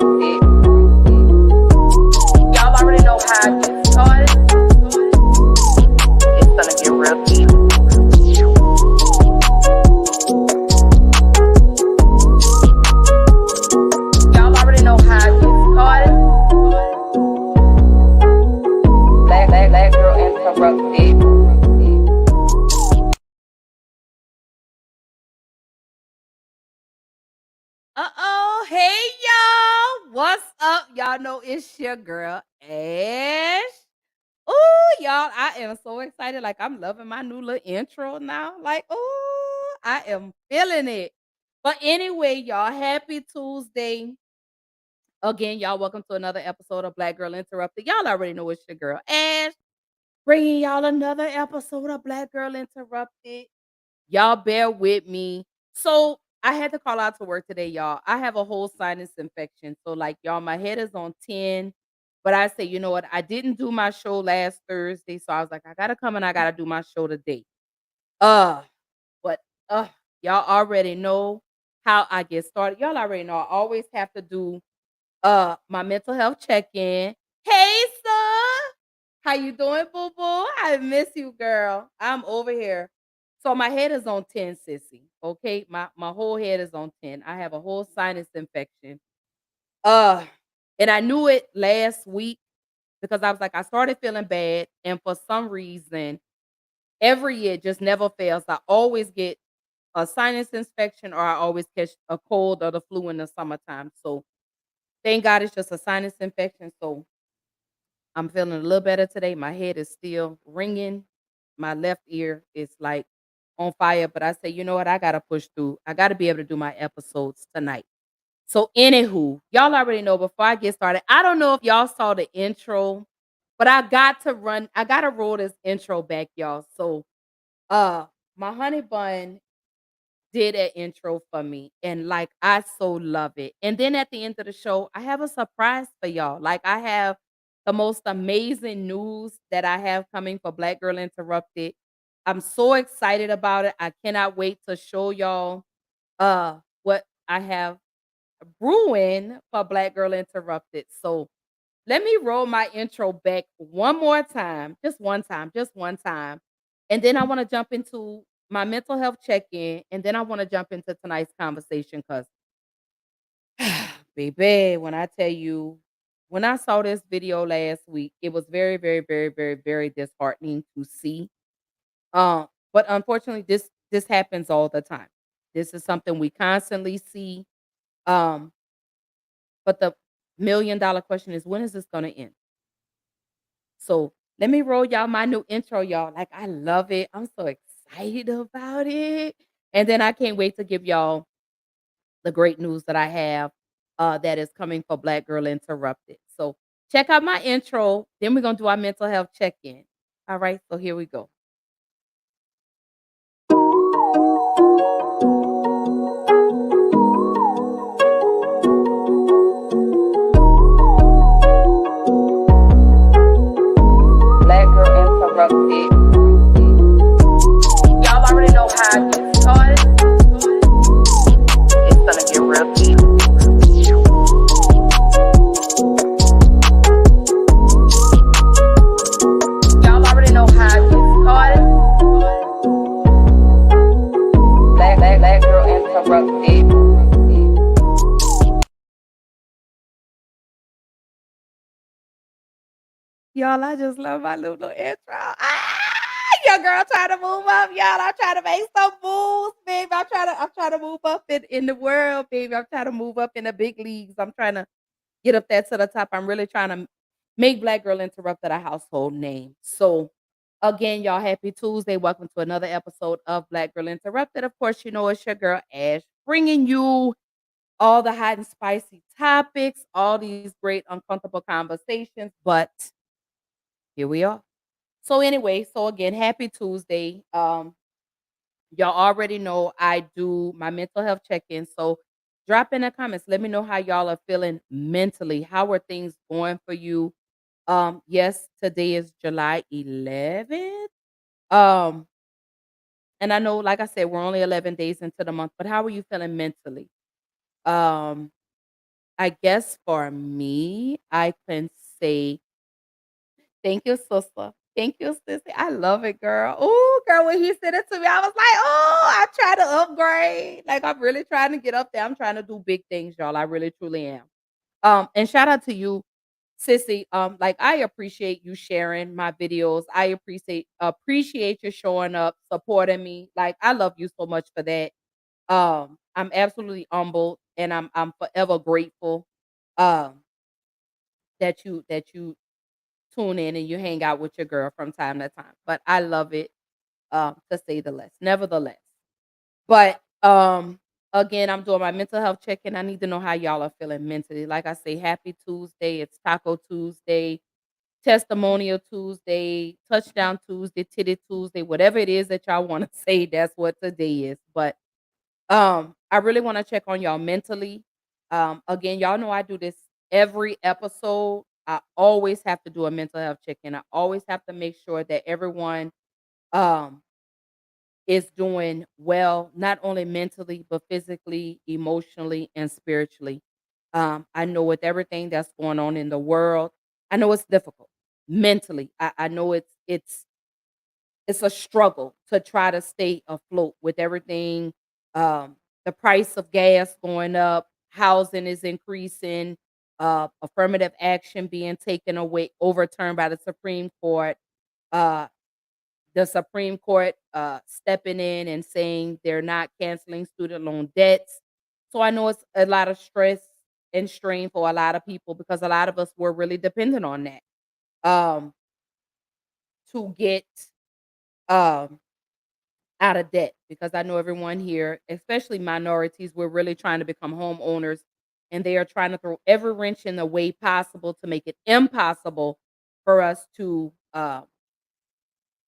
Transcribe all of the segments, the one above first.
interrupted. Y'all already know how I get started. It's gonna get real deep. Y'all already know how I get started. Black girl interrupted. Hey y'all, what's up? Y'all know it's your girl Ash. Oh, y'all, I am so excited. Like, I'm loving my new little intro now. Like, oh, I am feeling it. But anyway, y'all, happy Tuesday. Again, y'all, welcome to another episode of Black Girl Interrupted. Y'all already know it's your girl Ash, bringing y'all another episode of Black Girl Interrupted. Y'all bear with me. So I had to call out to work today, y'all. I have a whole sinus infection. So, like, y'all, my head is on 10. But I say, you know what? I didn't do my show last Thursday. So I was like, I gotta come and I gotta do my show today. Uh, but y'all already know how I get started. Y'all already know I always have to do my mental health check-in. Hey, sir. How you doing, boo boo? I miss you, girl. I'm over here. So my head is on 10, sissy. Okay. My whole head is on 10. I have a whole sinus infection. Uh, and I knew it last week because I was like, I started feeling bad, and for some reason, every year it just never fails. I always get a sinus infection or I always catch a cold or the flu in the summertime. So thank God it's just a sinus infection. So I'm feeling a little better today. My head is still ringing. My left ear is like on fire, but I say, you know what? I gotta push through. I gotta be able to do my episodes tonight. So, anywho, y'all already know before I get started, I don't know if y'all saw the intro, but I gotta roll this intro back, y'all. So, uh, my honey bun did an intro for me, and like I so love it. And then at the end of the show, I have a surprise for y'all. Like, I have the most amazing news that I have coming for Black Girl Interrupted. I'm so excited about it. I cannot wait to show y'all what I have brewing for Black Girl Interrupted. So let me roll my intro back one more time, just one time. And then I want to jump into my mental health check in. And then I want to jump into tonight's conversation because, baby, when I tell you, when I saw this video last week, it was very, very, very, very, very disheartening to see. But unfortunately, this happens all the time. This is something we constantly see. Um, but the $1 million question is, when is this gonna end? So let me roll y'all my new intro, y'all. Like, I love it. I'm so excited about it. And then I can't wait to give y'all the great news that I have that is coming for Black Girl Interrupted. So check out my intro. Then we're gonna do our mental health check-in. All right, so here we go. Black girl interrupted. Y'all already know how I get started. It's gonna get real deep. Y'all already know how I get started. Black girl interrupted. Y'all, I just love my little intro. Your girl trying to move up, y'all. I'm trying to make some moves, baby. I'm trying to move up in the world, baby. I'm trying to move up in the big leagues. I'm trying to get up there to the top. I'm really trying to make Black Girl Interrupted a household name. So, again, y'all, happy Tuesday. Welcome to another episode of Black Girl Interrupted. Of course, you know it's your girl Ash, bringing you all the hot and spicy topics, all these great uncomfortable conversations. But here we are. So anyway, so again, happy Tuesday. Y'all already know I do my mental health check-in. So drop in the comments. Let me know how y'all are feeling mentally. How are things going for you? Yes, today is July 11th. Um, and I know, like I said, we're only 11 days into the month, but how are you feeling mentally? Um, I guess for me, I can say thank you, sister. Thank you, sissy. I love it, girl. Ooh, girl, when he said it to me, I was like, "Oh, I try to upgrade." Like, I'm really trying to get up there. I'm trying to do big things, y'all. I really truly am. And shout out to you, sissy. Like, I appreciate you sharing my videos. I appreciate you showing up, supporting me. Like, I love you so much for that. I'm absolutely humbled, and I'm forever grateful, um, that you tune in and you hang out with your girl from time to time. But I love it, to say the less. Nevertheless. But again, I'm doing my mental health check-in. I need to know how y'all are feeling mentally. Like I say, happy Tuesday. It's Taco Tuesday, Testimonial Tuesday, Touchdown Tuesday, Titty Tuesday, whatever it is that y'all want to say, that's what today is. But I really want to check on y'all mentally. Again, y'all know I do this every episode. I always have to do a mental health check-in. I always have to make sure that everyone um is doing well, not only mentally, but physically, emotionally, and spiritually. I know with everything that's going on in the world, I know it's difficult mentally. I know it's a struggle to try to stay afloat with everything. The price of gas going up, housing is increasing, affirmative action being taken away, overturned by the Supreme Court. Uh, the Supreme Court stepping in and saying they're not canceling student loan debts. So I know it's a lot of stress and strain for a lot of people because a lot of us were really dependent on that um, to get um, out of debt because I know everyone here, especially minorities, we're really trying to become homeowners and they are trying to throw every wrench in the way possible to make it impossible for us to,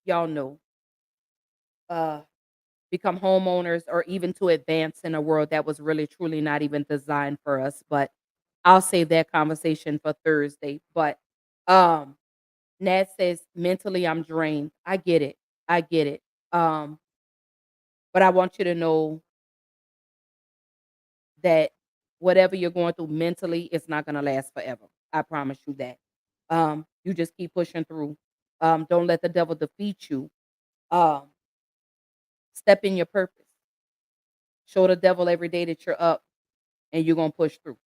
y'all know, uh, become homeowners or even to advance in a world that was really truly not even designed for us. But I'll save that conversation for Thursday. But um Nat says mentally I'm drained. I get it. I get it. Um, but I want you to know that whatever you're going through mentally, it's not gonna last forever. I promise you that. You just keep pushing through. Don't let the devil defeat you. Um, Step in your purpose. Show the devil every day that you're up and you're gonna push through.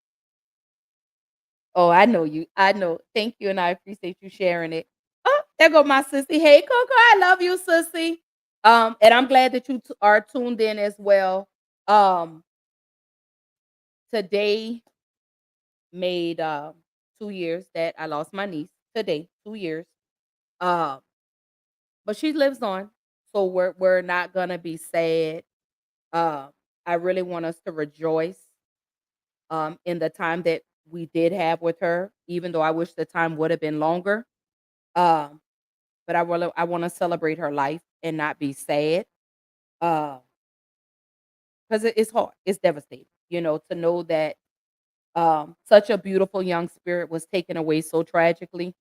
Oh, I know you. I know. Thank you, and I appreciate you sharing it. Oh, there go my sissy. Hey, Coco, I love you, sissy. And I'm glad that you are tuned in as well. Um, Today made 2 years that I lost my niece. Today, 2 years. Um, but she lives on, so we're not gonna be sad. Um, I really want us to rejoice in the time that we did have with her, even though I wish the time would have been longer. Um, but I wanna celebrate her life and not be sad, because it's hard, it's devastating, to know that, such a beautiful young spirit was taken away so tragically,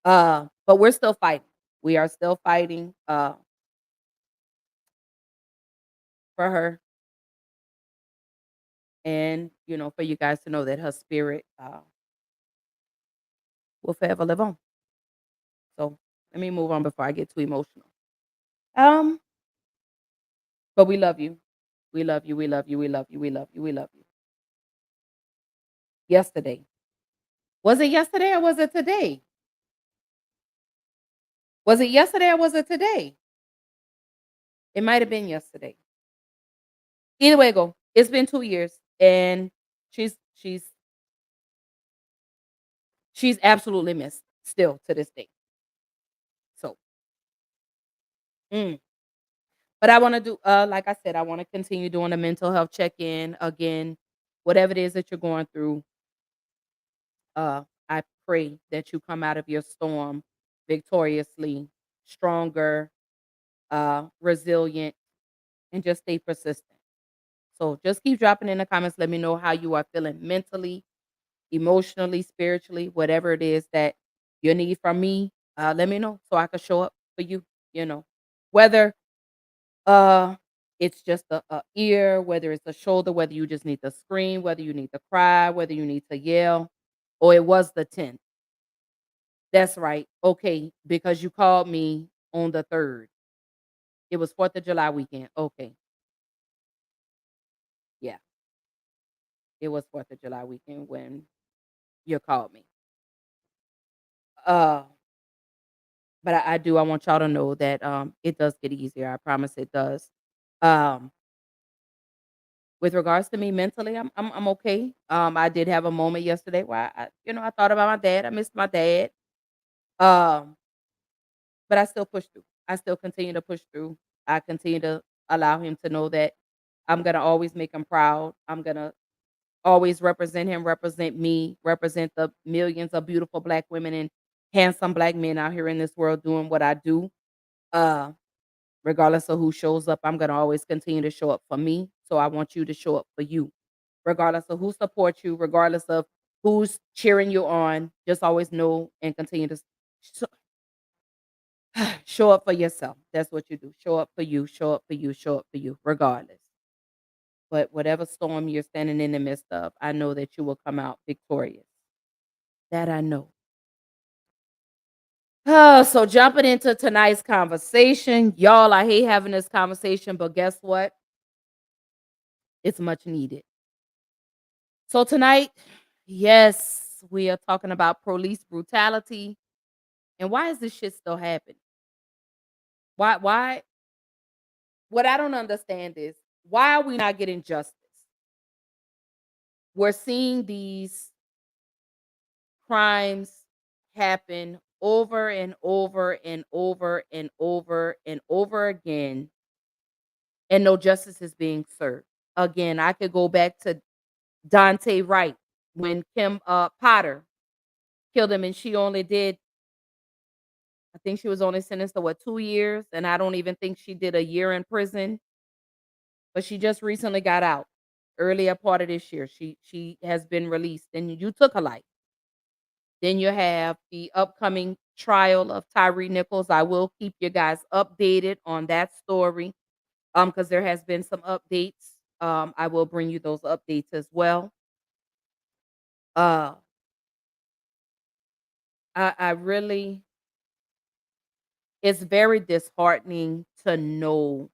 but we're still fighting. We are still fighting, for her and, for you guys to know that her spirit, will forever live on. So, let me move on before I get too emotional. Um, but we love you. We love you, we love you, we love you, we love you, we love you. Yesterday. Was it yesterday or was it today? Was it yesterday or was it today? It might have been yesterday. Either way it go, it's been 2 years and she's she's absolutely missed still to this day. So, mm. But I wanna do, like I said, I wanna continue doing a mental health check-in. Again, whatever it is that you're going through, I pray that you come out of your storm victoriously, stronger, resilient, and just stay persistent. So just keep dropping in the comments. Let me know how you are feeling mentally, emotionally, spiritually, whatever it is that you need from me. Let me know so I can show up for you, you know. Whether uh It's just a ear, whether it's a shoulder, whether you just need to scream, whether you need to cry, whether you need to yell, or it was the 10th. That's right. Okay, because you called me on the 3rd. It was 4th of July weekend. Okay. Yeah, it was 4th of July weekend when you called me. Uh, but I want y'all to know that it does get easier. I promise it does. Um, with regards to me mentally, I'm okay. I did have a moment yesterday where I thought about my dad. I missed my dad. Um, but I still push through. I still continue to push through. I continue to allow him to know that I'm gonna always make him proud. I'm gonna always represent him, represent me, represent the millions of beautiful black women and handsome black men out here in this world doing what I do. Uh, Regardless of who shows up, I'm gonna always continue to show up for me. So I want you to show up for you. Regardless of who supports you, regardless of who's cheering you on, just always know and continue to show up for yourself. That's what you do. Show up for you, show up for you, show up for you, regardless. But whatever storm you're standing in the midst of, I know that you will come out victorious. That I know. Oh, so jumping into tonight's conversation, y'all, I hate having this conversation, but guess what? It's much needed. So tonight, yes, we are talking about police brutality. And why is this shit still happening? Why what I don't understand is why are we not getting justice? We're seeing these crimes happen over and over and over and over and over again, and no justice is being served. Again, I could go back to Dante Wright when Kim Potter killed him, and she only did, I think she was only sentenced to what, 2 years, and I don't even think she did a year in prison, but she just recently got out. Earlier part of this year, she has been released, and you took her life. Then you have the upcoming trial of Tyree Nichols. I will keep you guys updated on that story, because there has been some updates. I will bring you those updates as well. Uh, I really, it's very disheartening to know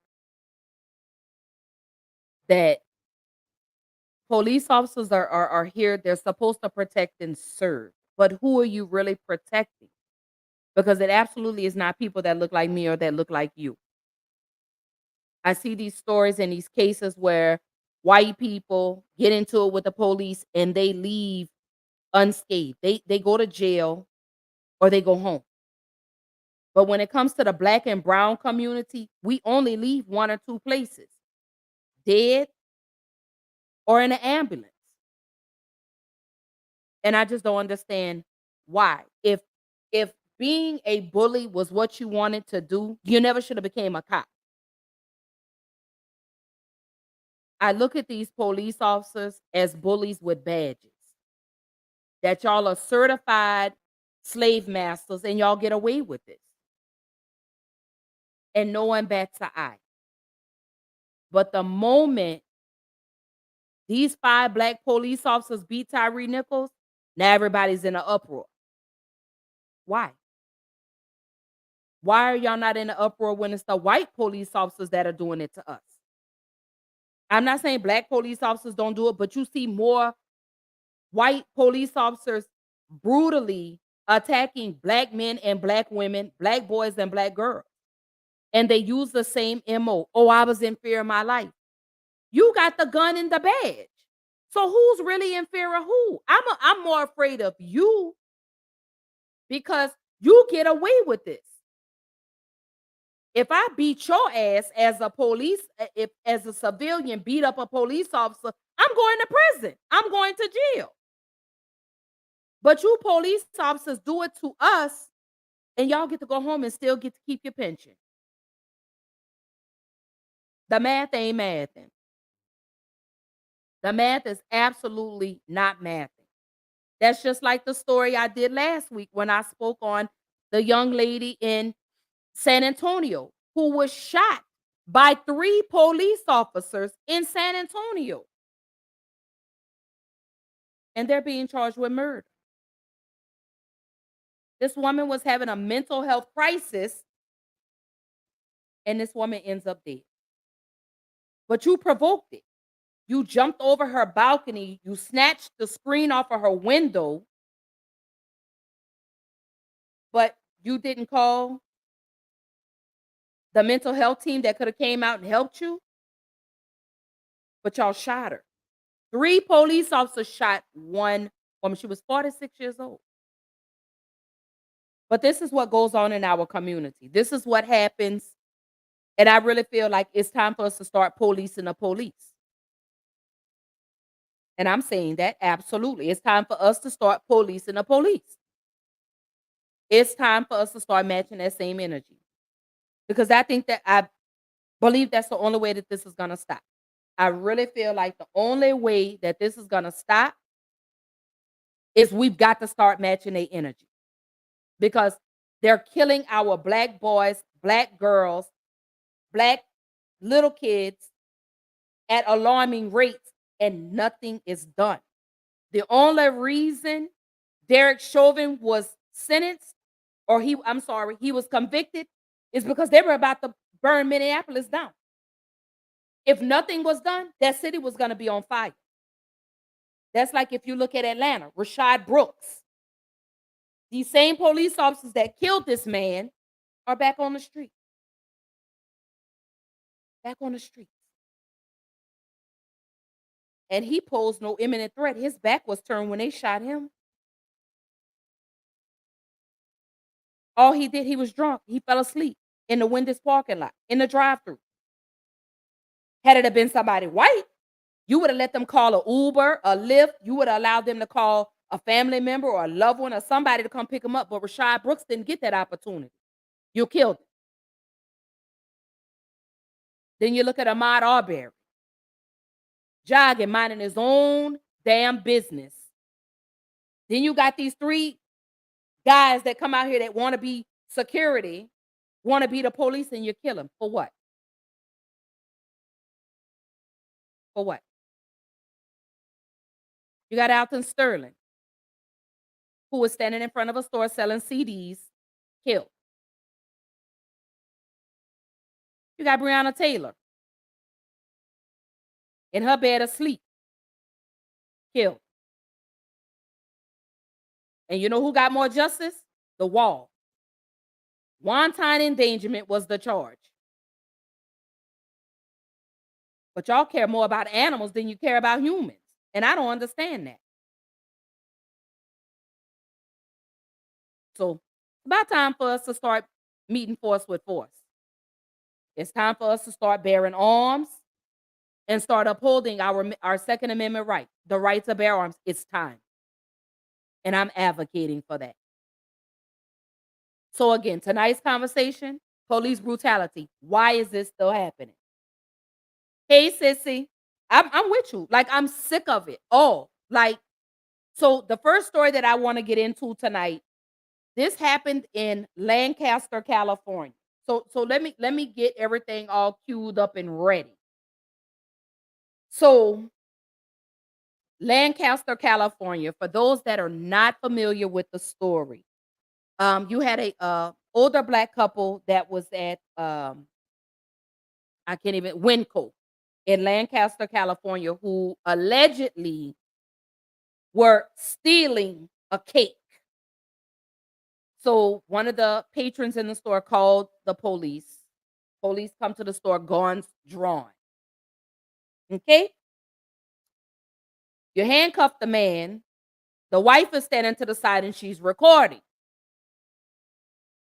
that police officers are here. They're supposed to protect and serve, but who are you really protecting? Because it absolutely is not people that look like me or that look like you. I see these stories and these cases where white people get into it with the police and they leave unscathed. They go to jail or they go home. But when it comes to the black and brown community, we only leave one or two places, dead or in an ambulance. And I just don't understand why. If being a bully was what you wanted to do, you never should have became a cop. I look at these police officers as bullies with badges. That y'all are certified slave masters and y'all get away with it. And no one bats an eye. But the moment these 5 black police officers beat Tyree Nichols, now everybody's in an uproar. Why? Why are y'all not in an uproar when it's the white police officers that are doing it to us? I'm not saying black police officers don't do it, but you see more white police officers brutally attacking black men and black women, black boys and black girls. And they use the same MO. Oh, I was in fear of my life. You got the gun and the badge. So who's really in fear of who? I'm more afraid of you because you get away with this. If I beat your ass as a police, if as a civilian beat up a police officer, I'm going to prison. I'm going to jail. But you police officers do it to us, and y'all get to go home and still get to keep your pension. The math ain't mathing. The math is absolutely not mathing. That's just like the story I did last week when I spoke on the young lady in San Antonio who was shot by 3 police officers in San Antonio. And they're being charged with murder. This woman was having a mental health crisis, and this woman ends up dead. But you provoked it. You jumped over her balcony. You snatched the screen off of her window. But you didn't call the mental health team that could have came out and helped you. But y'all shot her. 3 police officers shot one woman. She was 46 years old. But this is what goes on in our community. This is what happens. And I really feel like it's time for us to start policing the police. And I'm saying that absolutely. It's time for us to start policing the police. It's time for us to start matching that same energy. Because I believe that's the only way that this is going to stop. I really feel like the only way that this is going to stop is we've got to start matching their energy. Because they're killing our black boys, black girls, black little kids at alarming rates, and nothing is done. The only reason Derek Chauvin was sentenced, or he was convicted, is because they were about to burn Minneapolis down. If nothing was done, that city was going to be on fire. That's like if you look at Atlanta, Rashad Brooks. These same police officers that killed this man are back on the street. Back on the streets. And he posed no imminent threat. His back was turned when they shot him. All he did, he was drunk. He fell asleep in the Wendy's parking lot, in the drive-thru. Had it have been somebody white, you would have let them call an Uber, a Lyft. You would have allowed them to call a family member or a loved one or somebody to come pick him up. But Rashad Brooks didn't get that opportunity. You killed him. Then you look at Ahmaud Arbery, jogging, minding his own damn business. Then you got these 3 guys that come out here that want to be security, want to be the police, and you kill them. For what? For what? You got Alton Sterling, who was standing in front of a store selling CDs, killed. You got Breonna Taylor in her bed asleep, killed. And you know who got more justice? The wall. Wanton endangerment was the charge. But y'all care more about animals than you care about humans. And I don't understand that. So it's about time for us to start meeting force with force. It's time for us to start bearing arms and start upholding our Second Amendment right, the right to bear arms. It's time. And I'm advocating for that. So again, tonight's conversation, police brutality. Why is this still happening? Hey, sissy, I'm with you. Like, I'm sick of it. So the first story that I want to get into tonight, this happened in Lancaster, California. So let me get everything all queued up and ready. So Lancaster, California, for those that are not familiar with the story, you had a older black couple that was at Winco in Lancaster, California, who allegedly were stealing a cake. So one of the patrons in the store called the police. Police come to the store, guns drawn. Okay? You handcuff the man. The wife is standing to the side and she's recording.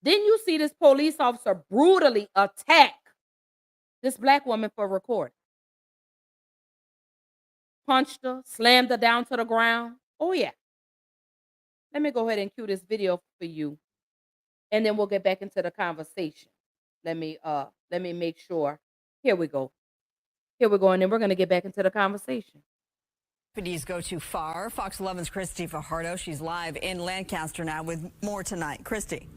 Then you see this police officer brutally attack this black woman for recording. Punched her, slammed her down to the ground. Oh, yeah. Let me go ahead and cue this video for you. And then we'll get back into the conversation. Let me make sure. Here we go. And then we're going to get back into the conversation. Deputies go too far. Fox 11's Christy Fajardo. She's live in Lancaster now with more tonight. Christy.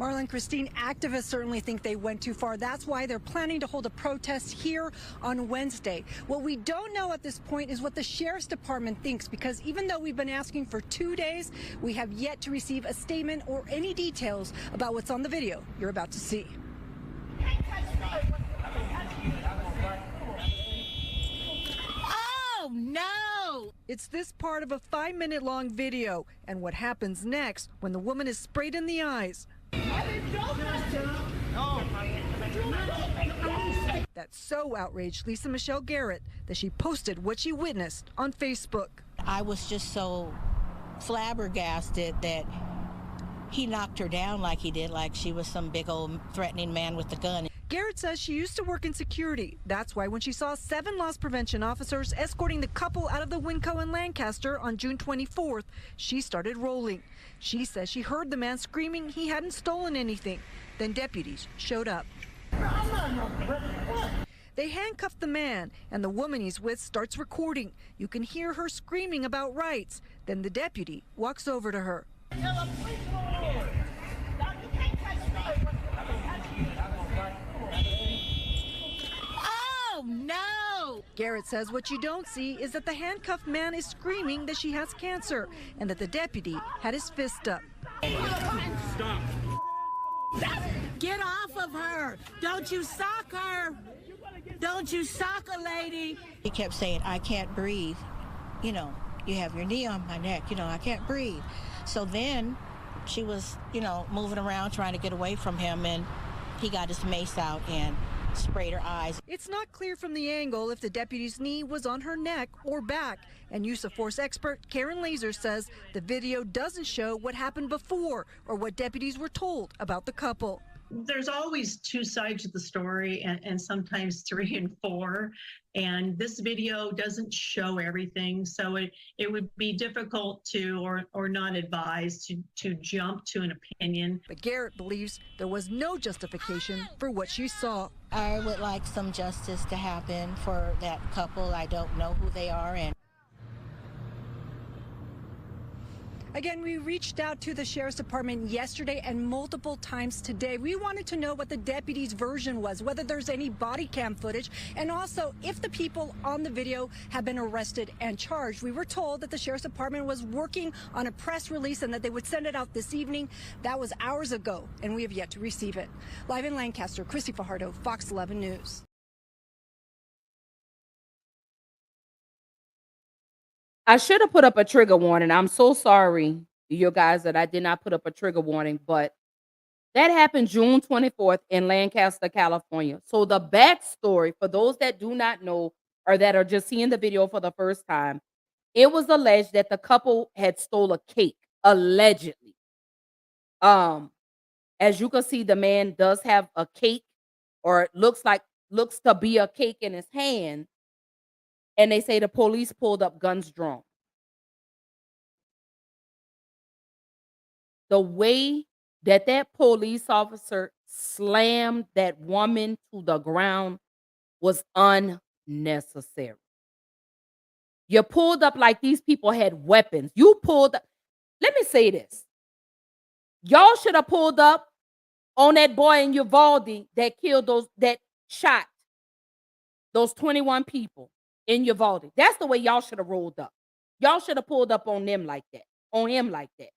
Marlon, Christine, activists certainly think they went too far. That's why they're planning to hold a protest here on Wednesday. What we don't know at this point is what the Sheriff's Department thinks, because even though we've been asking for 2 days, we have yet to receive a statement or any details about what's on the video you're about to see. Oh, no! It's this part of a 5-minute long video and what happens next when the woman is sprayed in the eyes. That so outraged Lisa Michelle Garrett that she posted what she witnessed on Facebook. I was just so flabbergasted that he knocked her down like he did, like she was some big old threatening man with a gun. Garrett says she used to work in security. That's why when she saw 7 loss prevention officers escorting the couple out of the Winco in Lancaster on June 24th, she started rolling. She says she heard the man screaming he hadn't stolen anything. Then deputies showed up. They handcuffed the man, and the woman he's with starts recording. You can hear her screaming about rights. Then the deputy walks over to her. Oh, no! Garrett says what you don't see is that the handcuffed man is screaming that she has cancer and that the deputy had his fist up. Stop. Get off of her! Don't you sock her! Don't you sock a lady! He kept saying, I can't breathe. You know, you have your knee on my neck. You know, I can't breathe. So then she was, moving around trying to get away from him, and he got his mace out and sprayed her eyes. It's not clear from the angle if the deputy's knee was on her neck or back. And use of force expert Karen Laser says the video doesn't show what happened before or what deputies were told about the couple. There's always 2 sides of the story, and sometimes 3 and 4. And this video doesn't show everything, so it would be difficult to or not advised to jump to an opinion. But Garrett believes there was no justification for what she saw. I would like some justice to happen for that couple. I don't know who they are, and Again, we reached out to the Sheriff's Department yesterday and multiple times today. We wanted to know what the deputy's version was, whether there's any body cam footage, and also if the people on the video have been arrested and charged. We were told that the Sheriff's Department was working on a press release and that they would send it out this evening. That was hours ago, and we have yet to receive it. Live in Lancaster, Chrissy Fajardo, Fox 11 News. I should have put up a trigger warning. I'm so sorry, you guys, that I did not put up a trigger warning, but that happened June 24th in Lancaster, California. So the backstory, for those that do not know or that are just seeing the video for the first time, it was alleged that the couple had stole a cake, allegedly. As you can see, the man does have a cake, or it looks to be a cake in his hand. And they say the police pulled up guns drawn. The way that police officer slammed that woman to the ground was unnecessary. You pulled up like these people had weapons. You pulled up. Let me say this. Y'all should have pulled up on that boy in Uvalde that shot those 21 people in Uvalde. That's the way y'all should have rolled up. Y'all should have pulled up on them like that, on him like that.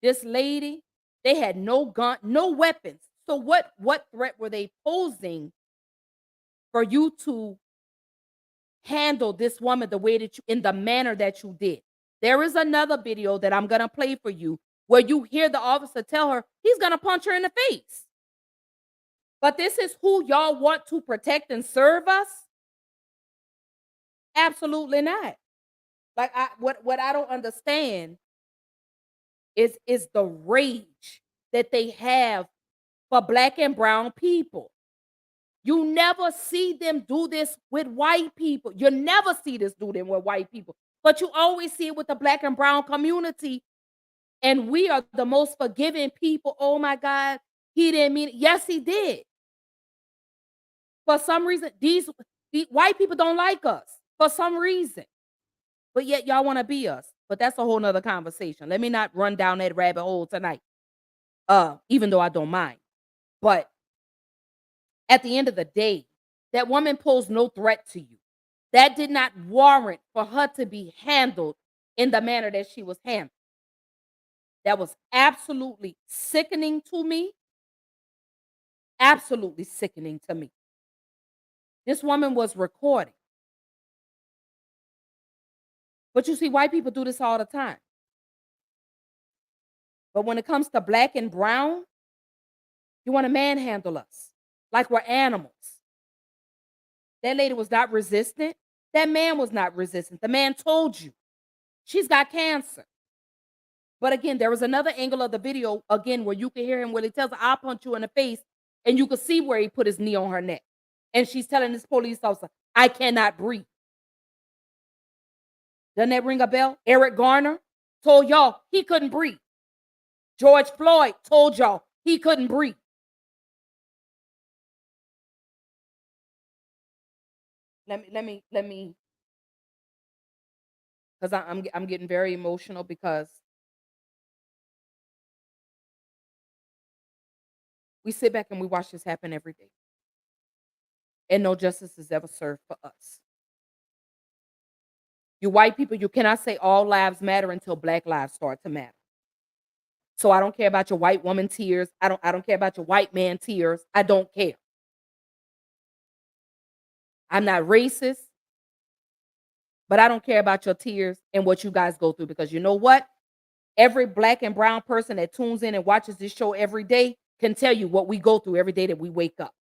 This lady, they had no gun, no weapons. So what threat were they posing for you to handle this woman the way that you, in the manner that you did? There is another video that I'm going to play for you where you hear the officer tell her he's going to punch her in the face. But this is who y'all want to protect and serve us? Absolutely not. Like, what I don't understand is the rage that they have for black and brown people. You never see them do this with white people. You never see this do them with white people. But you always see it with the black and brown community. And we are the most forgiving people. Oh my God, he didn't mean it. Yes, he did. For some reason, these white people don't like us for some reason. But yet y'all want to be us. But that's a whole nother conversation. Let me not run down that rabbit hole tonight. even though I don't mind. But at the end of the day, that woman posed no threat to you. That did not warrant for her to be handled in the manner that she was handled. That was absolutely sickening to me. Absolutely sickening to me. This woman was recording. But you see, white people do this all the time. But when it comes to black and brown, you want to manhandle us like we're animals. That lady was not resistant. That man was not resistant. The man told you she's got cancer. But again, there was another angle of the video, again, where you can hear him when he tells her, I'll punch you in the face. And you could see where he put his knee on her neck. And she's telling this police officer, I cannot breathe. Doesn't that ring a bell? Eric Garner told y'all he couldn't breathe. George Floyd told y'all he couldn't breathe. Let me, because I'm getting very emotional because we sit back and we watch this happen every day. And no justice is ever served for us. You white people, you cannot say all lives matter until black lives start to matter. So I don't care about your white woman tears. I don't care about your white man tears. I don't care. I'm not racist, but I don't care about your tears and what you guys go through, because you know what? Every black and brown person that tunes in and watches this show every day can tell you what we go through every day that we wake up.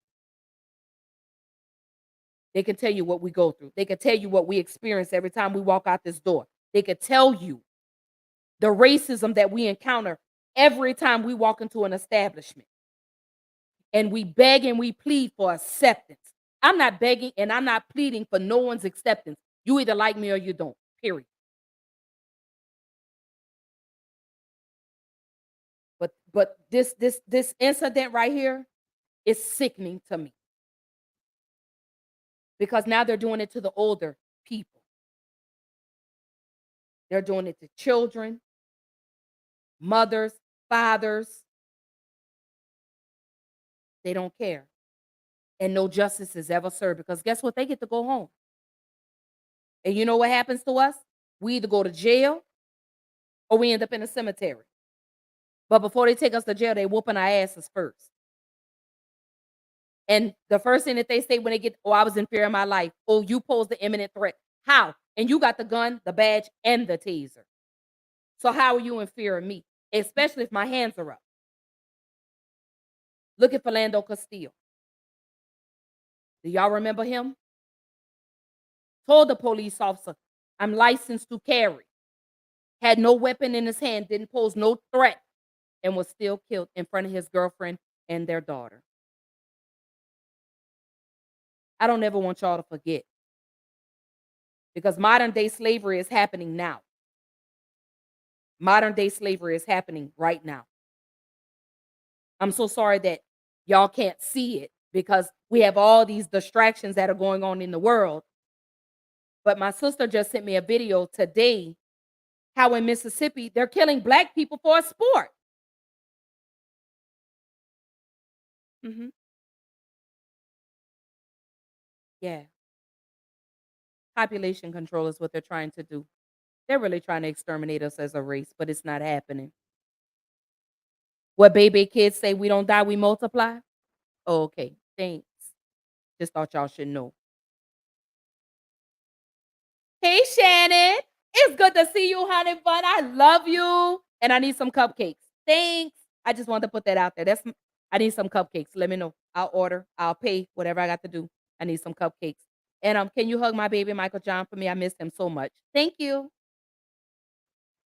They can tell you what we go through. They can tell you what we experience every time we walk out this door. They can tell you the racism that we encounter every time we walk into an establishment. And we beg and we plead for acceptance. I'm not begging and I'm not pleading for no one's acceptance. You either like me or you don't, period. But this incident right here is sickening to me. Because now they're doing it to the older people. They're doing it to children, mothers, fathers. They don't care. And no justice is ever served, because guess what? They get to go home. And you know what happens to us? We either go to jail or we end up in a cemetery. But before they take us to jail, they whooping our asses first. And the first thing that they say when they get, oh, I was in fear of my life. Oh, you posed the imminent threat. How? And you got the gun, the badge, and the taser. So how are you in fear of me? Especially if my hands are up. Look at Philando Castillo. Do y'all remember him? Told the police officer, I'm licensed to carry. Had no weapon in his hand, didn't pose no threat, and was still killed in front of his girlfriend and their daughter. I don't ever want y'all to forget. Because modern day slavery is happening now. Modern day slavery is happening right now. I'm so sorry that y'all can't see it, because we have all these distractions that are going on in the world. But my sister just sent me a video today how in Mississippi they're killing black people for a sport. Mhm. Yeah. Population control is what they're trying to do. They're really trying to exterminate us as a race, but it's not happening. What baby kids say, we don't die, we multiply? Oh, okay. Thanks. Just thought y'all should know. Hey, Shannon. It's good to see you, honey bun. I love you. And I need some cupcakes. Thanks. I just wanted to put that out there. I need some cupcakes. Let me know. I'll order. I'll pay whatever I got to do. I need some cupcakes. And can you hug my baby Michael John for me? I miss him so much. Thank you.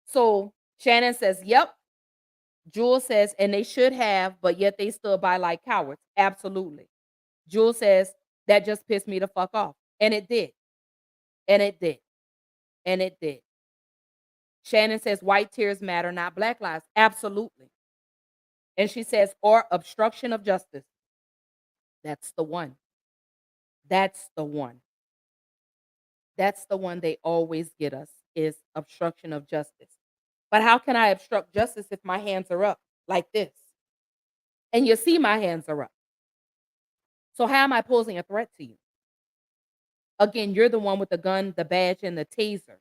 So Shannon says, yep. Jewel says, and they should have, but yet they stood by like cowards. Absolutely. Jewel says, that just pissed me the fuck off. And it did. And it did. And it did. Shannon says, white tears matter, not black lives. Absolutely. And she says, or obstruction of justice. That's the one. That's the one. That's the one they always get us, is obstruction of justice. But how can I obstruct justice if my hands are up like this? And you see my hands are up. So how am I posing a threat to you? Again, you're the one with the gun, the badge, and the taser.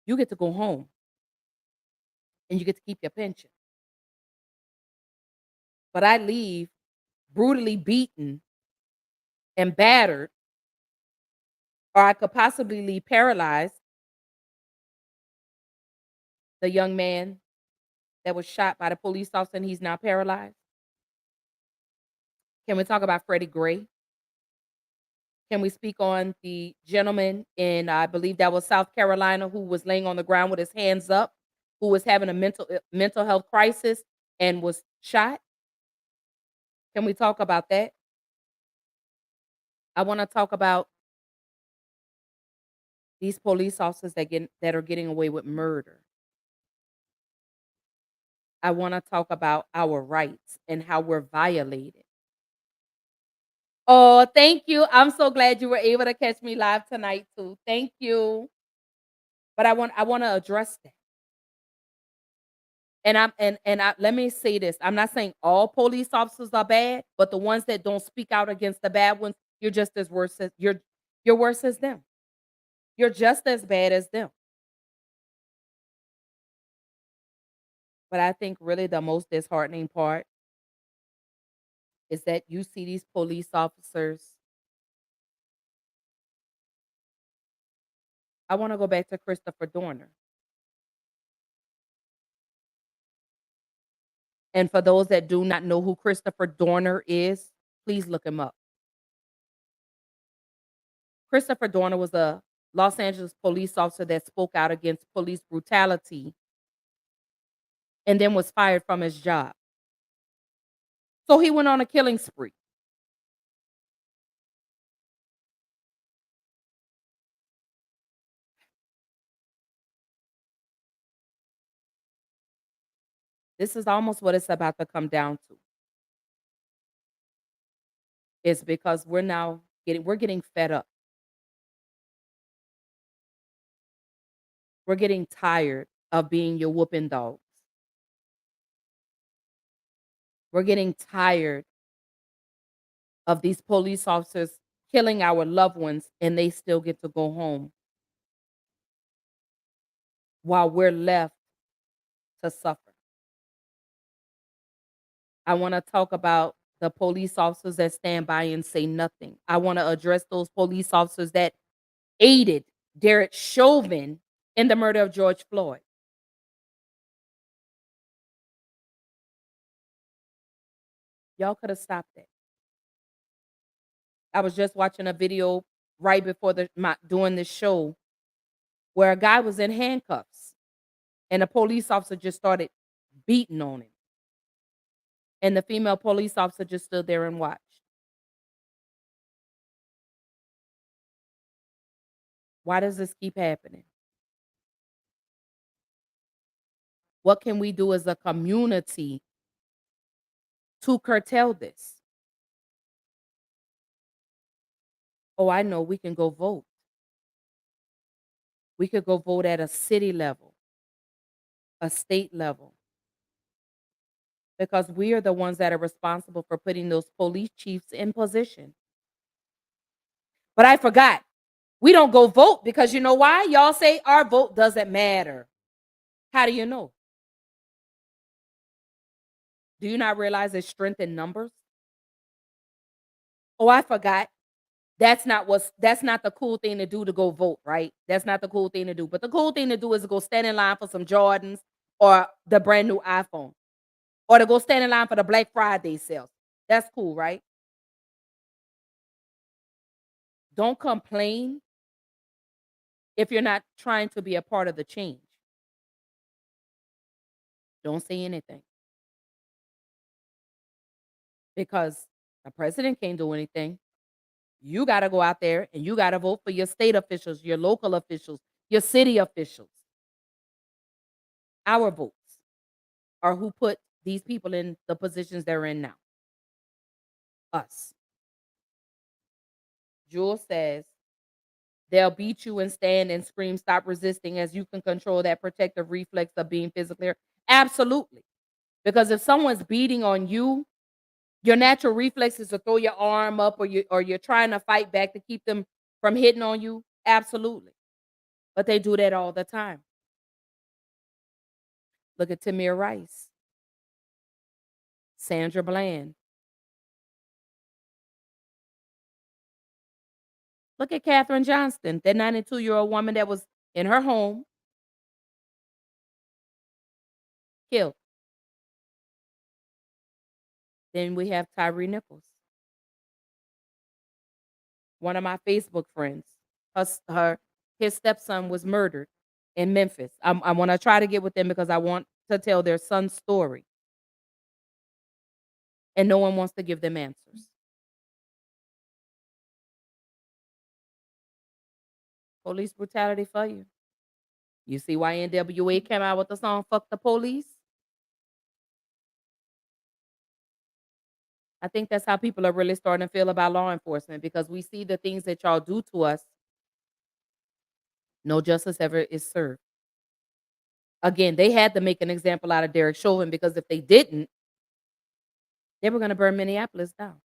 You get to go home and you get to keep your pension. But I leave brutally beaten and battered, or I could possibly leave paralyzed. The young man that was shot by the police officer and he's now paralyzed. Can we talk about Freddie Gray? Can we speak on the gentleman in, I believe that was South Carolina, who was laying on the ground with his hands up, who was having a mental health crisis and was shot? Can we talk about that? I want to talk about these police officers that are getting away with murder. I want to talk about our rights and how we're violated. Oh, thank you. I'm so glad you were able to catch me live tonight too. Thank you. But I want to address that. And let me say this. I'm not saying all police officers are bad, but the ones that don't speak out against the bad ones, you're just as worse as you're worse as them. You're just as bad as them. But I think really the most disheartening part is that you see these police officers. I want to go back to Christopher Dorner. And for those that do not know who Christopher Dorner is, please look him up. Christopher Dorner was a Los Angeles police officer that spoke out against police brutality and then was fired from his job. So he went on a killing spree. This is almost what it's about to come down to. It's because we're getting fed up. We're getting tired of being your whooping dogs. We're getting tired of these police officers killing our loved ones and they still get to go home while we're left to suffer. I want to talk about the police officers that stand by and say nothing. I want to address those police officers that aided Derek Chauvin in the murder of George Floyd. Y'all could have stopped that. I was just watching a video right before doing this show where a guy was in handcuffs and a police officer just started beating on him. And the female police officer just stood there and watched. Why does this keep happening? What can we do as a community to curtail this? Oh, I know, we can go vote. We could go vote at a city level, a state level, because we are the ones that are responsible for putting those police chiefs in position. But I forgot. We don't go vote because you know why? Y'all say our vote doesn't matter. How do you know? Do you not realize there's strength in numbers? Oh, I forgot. That's not the cool thing to do, to go vote, right? That's not the cool thing to do. But the cool thing to do is to go stand in line for some Jordans or the brand new iPhone. Or to go stand in line for the Black Friday sales. That's cool, right? Don't complain if you're not trying to be a part of the change. Don't say anything. Because the president can't do anything. You got to go out there and you got to vote for your state officials, your local officials, your city officials. Our votes are who put these people in the positions they're in now. Us. Jules says, they'll beat you and stand and scream, stop resisting, as you can control that protective reflex of being physically. Absolutely. Because if someone's beating on you, your natural reflex is to throw your arm up, or you're trying to fight back to keep them from hitting on you. Absolutely. But they do that all the time. Look at Tamir Rice, Sandra Bland. Look at Katherine Johnston, that 92-year-old woman that was in her home, killed. Then we have Tyree Nichols, one of my Facebook friends. His stepson was murdered in Memphis. I want to try to get with them because I want to tell their son's story. And no one wants to give them answers. Police brutality for you. You see why NWA came out with the song Fuck the Police? I think that's how people are really starting to feel about law enforcement, because we see the things that y'all do to us. No justice ever is served. Again, they had to make an example out of Derek Chauvin, because if they didn't, they were going to burn Minneapolis down.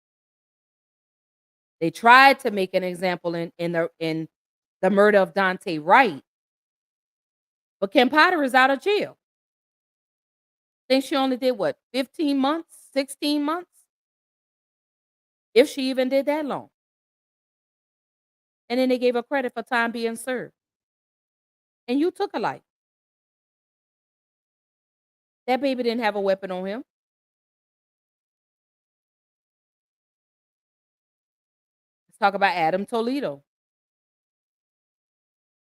They tried to make an example in the murder of Dante Wright, but Kim Potter is out of jail. I think she only did what, 15 months, 16 months? If she even did that long. And then they gave her credit for time being served. And you took a life. That baby didn't have a weapon on him. Let's talk about Adam Toledo.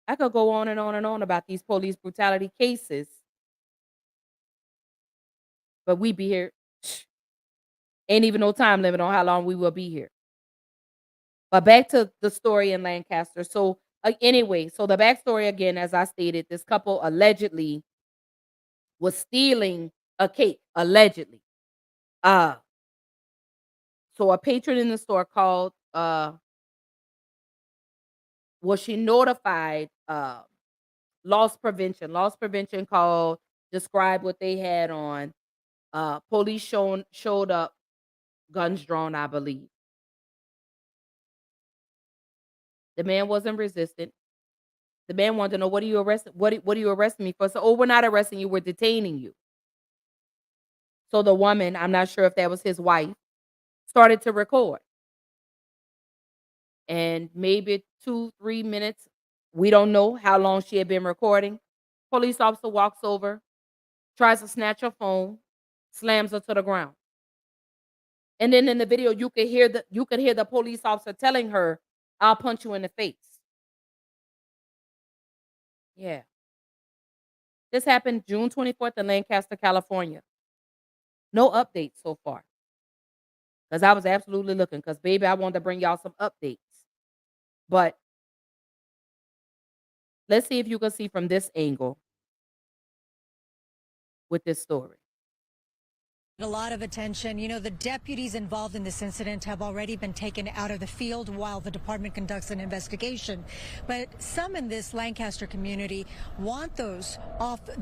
I could go on and on and on about these police brutality cases, but we be here. Ain't even no time limit on how long we will be here. But back to the story in Lancaster. So anyway, so the backstory again, as I stated, this couple allegedly was stealing a cake, allegedly. So a patron in the store called, she notified loss prevention. Loss prevention called, described what they had on. Police showed up, guns drawn, I believe. The man wasn't resistant. The man wanted to know, what are you arresting? What are you arresting me for? So, oh, we're not arresting you, we're detaining you. So the woman, I'm not sure if that was his wife, started to record. And maybe 2-3 minutes, we don't know how long she had been recording. Police officer walks over, tries to snatch her phone, slams her to the ground. And then in the video, you could hear the police officer telling her, "I'll punch you in the face." Yeah. This happened June 24th in Lancaster, California. No updates so far. Because I was absolutely looking, because baby, I wanted to bring y'all some updates. But let's see if you can see from this angle with this story. A lot of attention. You know, the deputies involved in this incident have already been taken out of the field while the department conducts an investigation. But some in this Lancaster community want those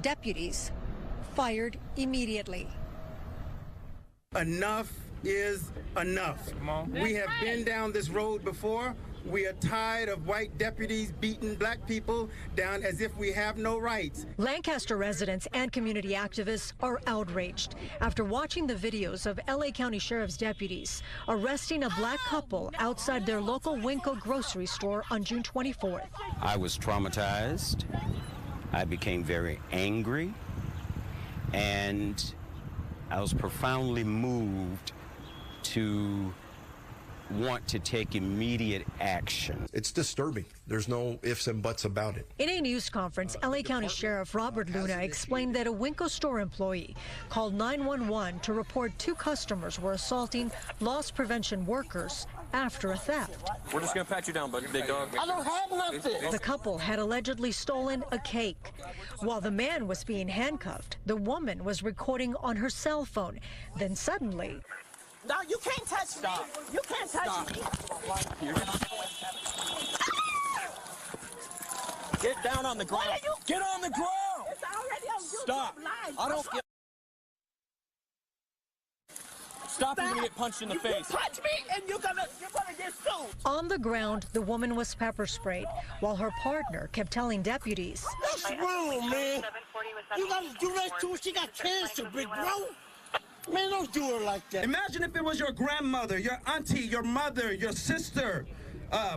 deputies fired immediately. Enough is enough. We have been down this road before. We are tired of white deputies beating black people down as if we have no rights. Lancaster residents and community activists are outraged after watching the videos of LA County Sheriff's deputies arresting a black couple outside their local Winco grocery store on June 24th. I was traumatized. I became very angry, and I was profoundly moved to want to take immediate action. It's disturbing. There's no ifs and buts about it. In a news conference, LA County Sheriff Robert Luna explained that a Winco store employee called 911 to report 2 customers were assaulting loss prevention workers after a theft. We're just gonna pat you down, buddy, big dog. I don't have nothing. The couple had allegedly stolen a cake. While the man was being handcuffed, the woman was recording on her cell phone. Then suddenly, No, you can't touch me. You can't touch me. Get down on the ground. Get on the ground. It's already on YouTube. Stop. Live. I don't get stop, you're gonna get punched in the face. Punch me and you're gonna get sued. On the ground, the woman was pepper sprayed, while her partner kept telling deputies, That's wrong, man. You gotta do that too. She got cancer, big bro. Man, don't do her like that. Imagine if it was your grandmother, your auntie, your mother, your sister,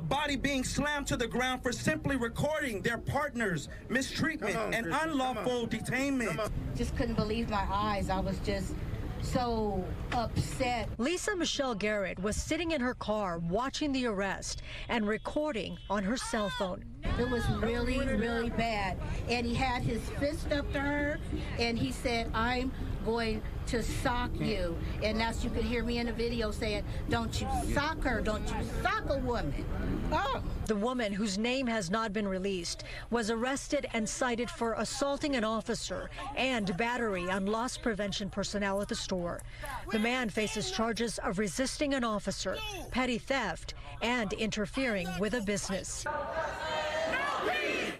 body being slammed to the ground for simply recording their partner's mistreatment and unlawful detainment. Just couldn't believe my eyes. I was just so upset. Lisa Michelle Garrett was sitting in her car watching the arrest and recording on her cell phone. It was really, really bad. And he had his fist up to her, and he said, I'm going to sock you. And that's, you could hear me in the video saying, don't you sock her, don't you sock a woman. Oh. The woman, whose name has not been released, was arrested and cited for assaulting an officer and battery on loss prevention personnel at the store. The man faces charges of resisting an officer, petty theft, and interfering with a business.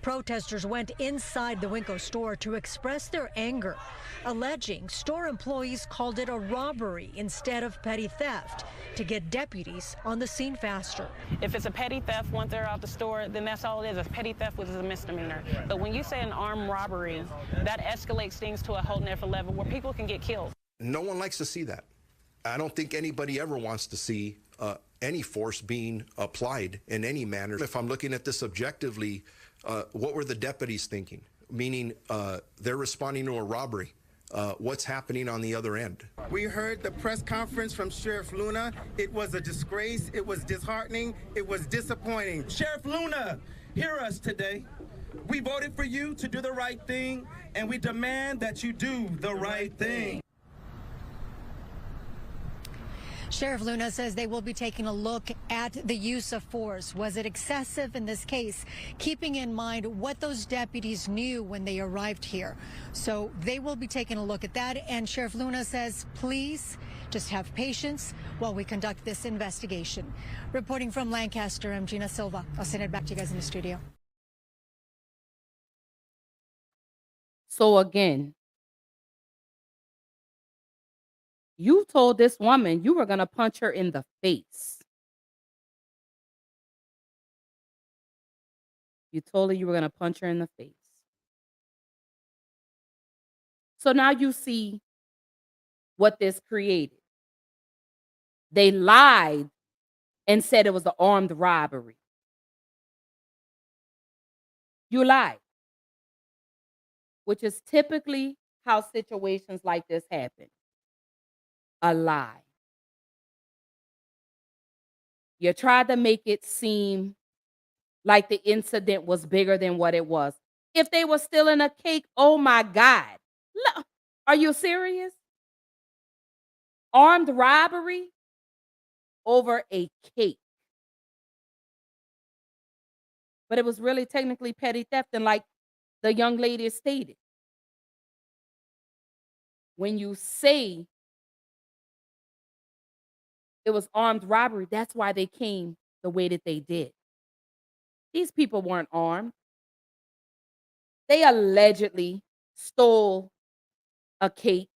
Protesters went inside the Winco store to express their anger, alleging store employees called it a robbery instead of petty theft to get deputies on the scene faster. If it's a petty theft once they're out the store, then that's all it is. A petty theft is a misdemeanor. But when you say an armed robbery, that escalates things to a whole different level where people can get killed. No one likes to see that. I don't think anybody ever wants to see any force being applied in any manner. If I'm looking at this objectively, what were the deputies thinking? Meaning they're responding to a robbery. What's happening on the other end? We heard the press conference from Sheriff Luna. It was a disgrace. It was disheartening. It was disappointing. Sheriff Luna, hear us today. We voted for you to do the right thing, and we demand that you do the right thing. Sheriff Luna says they will be taking a look at the use of force. Was it excessive in this case, keeping in mind what those deputies knew when they arrived here? So they will be taking a look at that. And Sheriff Luna says, please just have patience while we conduct this investigation. Reporting from Lancaster, I'm Gina Silva. I'll send it back to you guys in the studio. So again, you told this woman you were going to punch her in the face. You told her you were going to punch her in the face. So now you see what this created. They lied and said it was an armed robbery. You lied, which is typically how situations like this happen. A lie. You tried to make it seem like the incident was bigger than what it was. If they were stealing a cake, oh my God. Look, are you serious? Armed robbery over a cake. But it was really technically petty theft, and like the young lady stated, when you say it was armed robbery, that's why they came the way that they did. These people weren't armed. They allegedly stole a cake.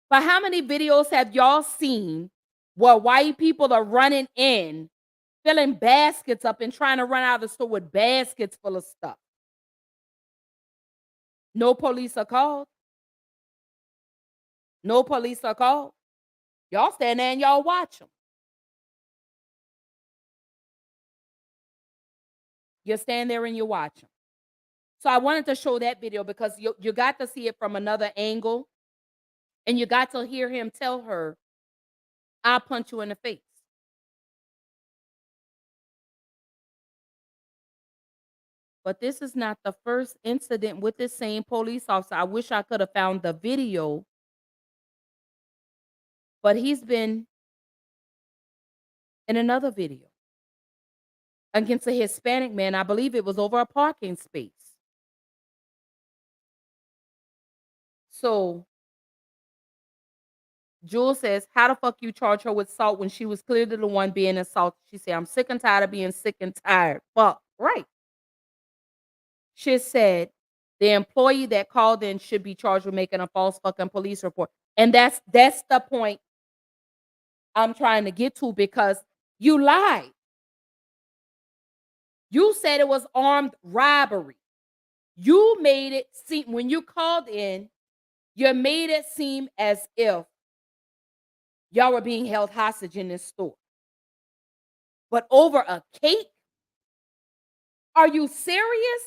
But how many videos have y'all seen where white people are running in, filling baskets up and trying to run out of the store with baskets full of stuff? No police are called. No police are called. Y'all stand there and y'all watch them. You stand there and you watch them. So I wanted to show that video because you got to see it from another angle. And you got to hear him tell her, I'll punch you in the face. But this is not the first incident with this same police officer. I wish I could have found the video. But he's been in another video against a Hispanic man. I believe it was over a parking space. So Jewel says, how the fuck you charge her with assault when she was clearly the one being assaulted? She said, I'm sick and tired of being sick and tired. Fuck, right. She said, the employee that called in should be charged with making a false fucking police report. And that's the point I'm trying to get to, because you lied. You said it was armed robbery. You made it seem, when you called in, you made it seem as if y'all were being held hostage in this store. But over a cake? Are you serious?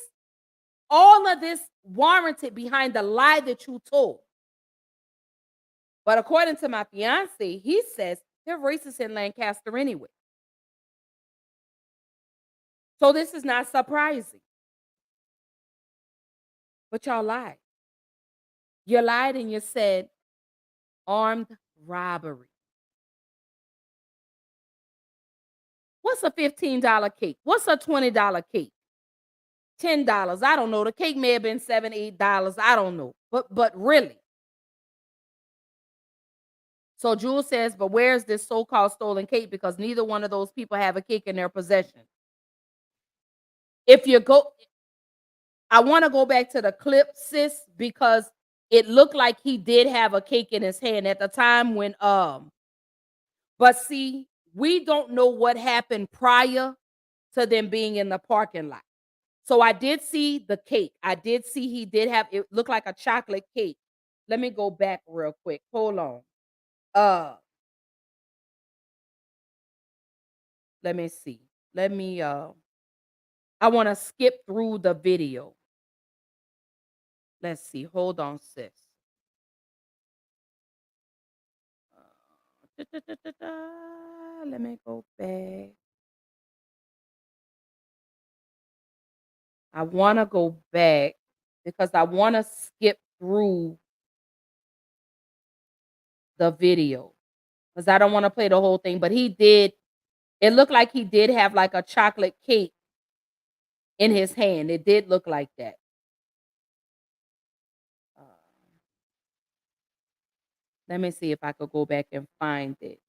All of this warranted behind the lie that you told. But according to my fiance, he says they're racist in Lancaster anyway. So this is not surprising. But y'all lied. You lied and you said armed robbery. What's a $15 cake? What's a $20 cake? $10. I don't know. The cake may have been $7, $8. I don't know. But really. So Jules says, but where's this so-called stolen cake? Because neither one of those people have a cake in their possession. If you go, I want to go back to the clip, sis, because it looked like he did have a cake in his hand at the time when but see, we don't know what happened prior to them being in the parking lot. So I did see the cake. I did see he did have, it looked like a chocolate cake. Let me go back real quick. Hold on. Let me see. Let me I want to skip through the video. Let's see. Hold on, sis. Let me go back. I want to go back because I want to skip through the video because I don't want to play the whole thing. But he did. It looked like he did have like a chocolate cake in his hand. It did look like that. Let me see if I could go back and find it.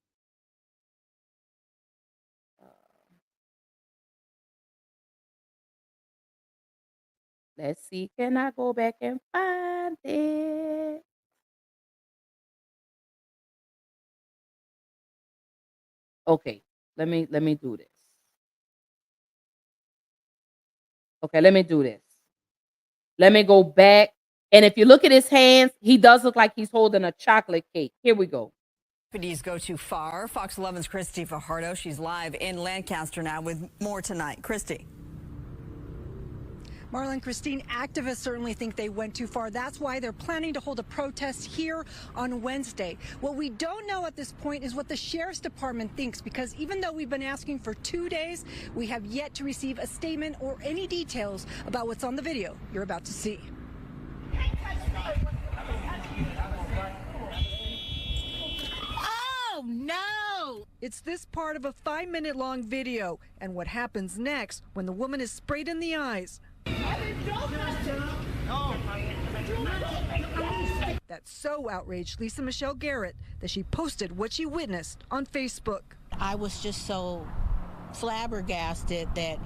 Let's see. Can I go back and find it? Okay. Let me do this. Okay, let me do this. Let me go back. And if you look at his hands, he does look like he's holding a chocolate cake. Here we go. Deputies go too far. Fox 11's Christy Fajardo. She's live in Lancaster now with more tonight. Christy. Marlon, Christine, activists certainly think they went too far. That's why they're planning to hold a protest here on Wednesday. What we don't know at this point is what the sheriff's department thinks, because even though we've been asking for 2 days, we have yet to receive a statement or any details about what's on the video you're about to see. Oh, no! It's this part of a 5-minute-long video and what happens next when the woman is sprayed in the eyes. That's so outraged Lisa Michelle Garrett that she posted what she witnessed on Facebook. I was just so flabbergasted that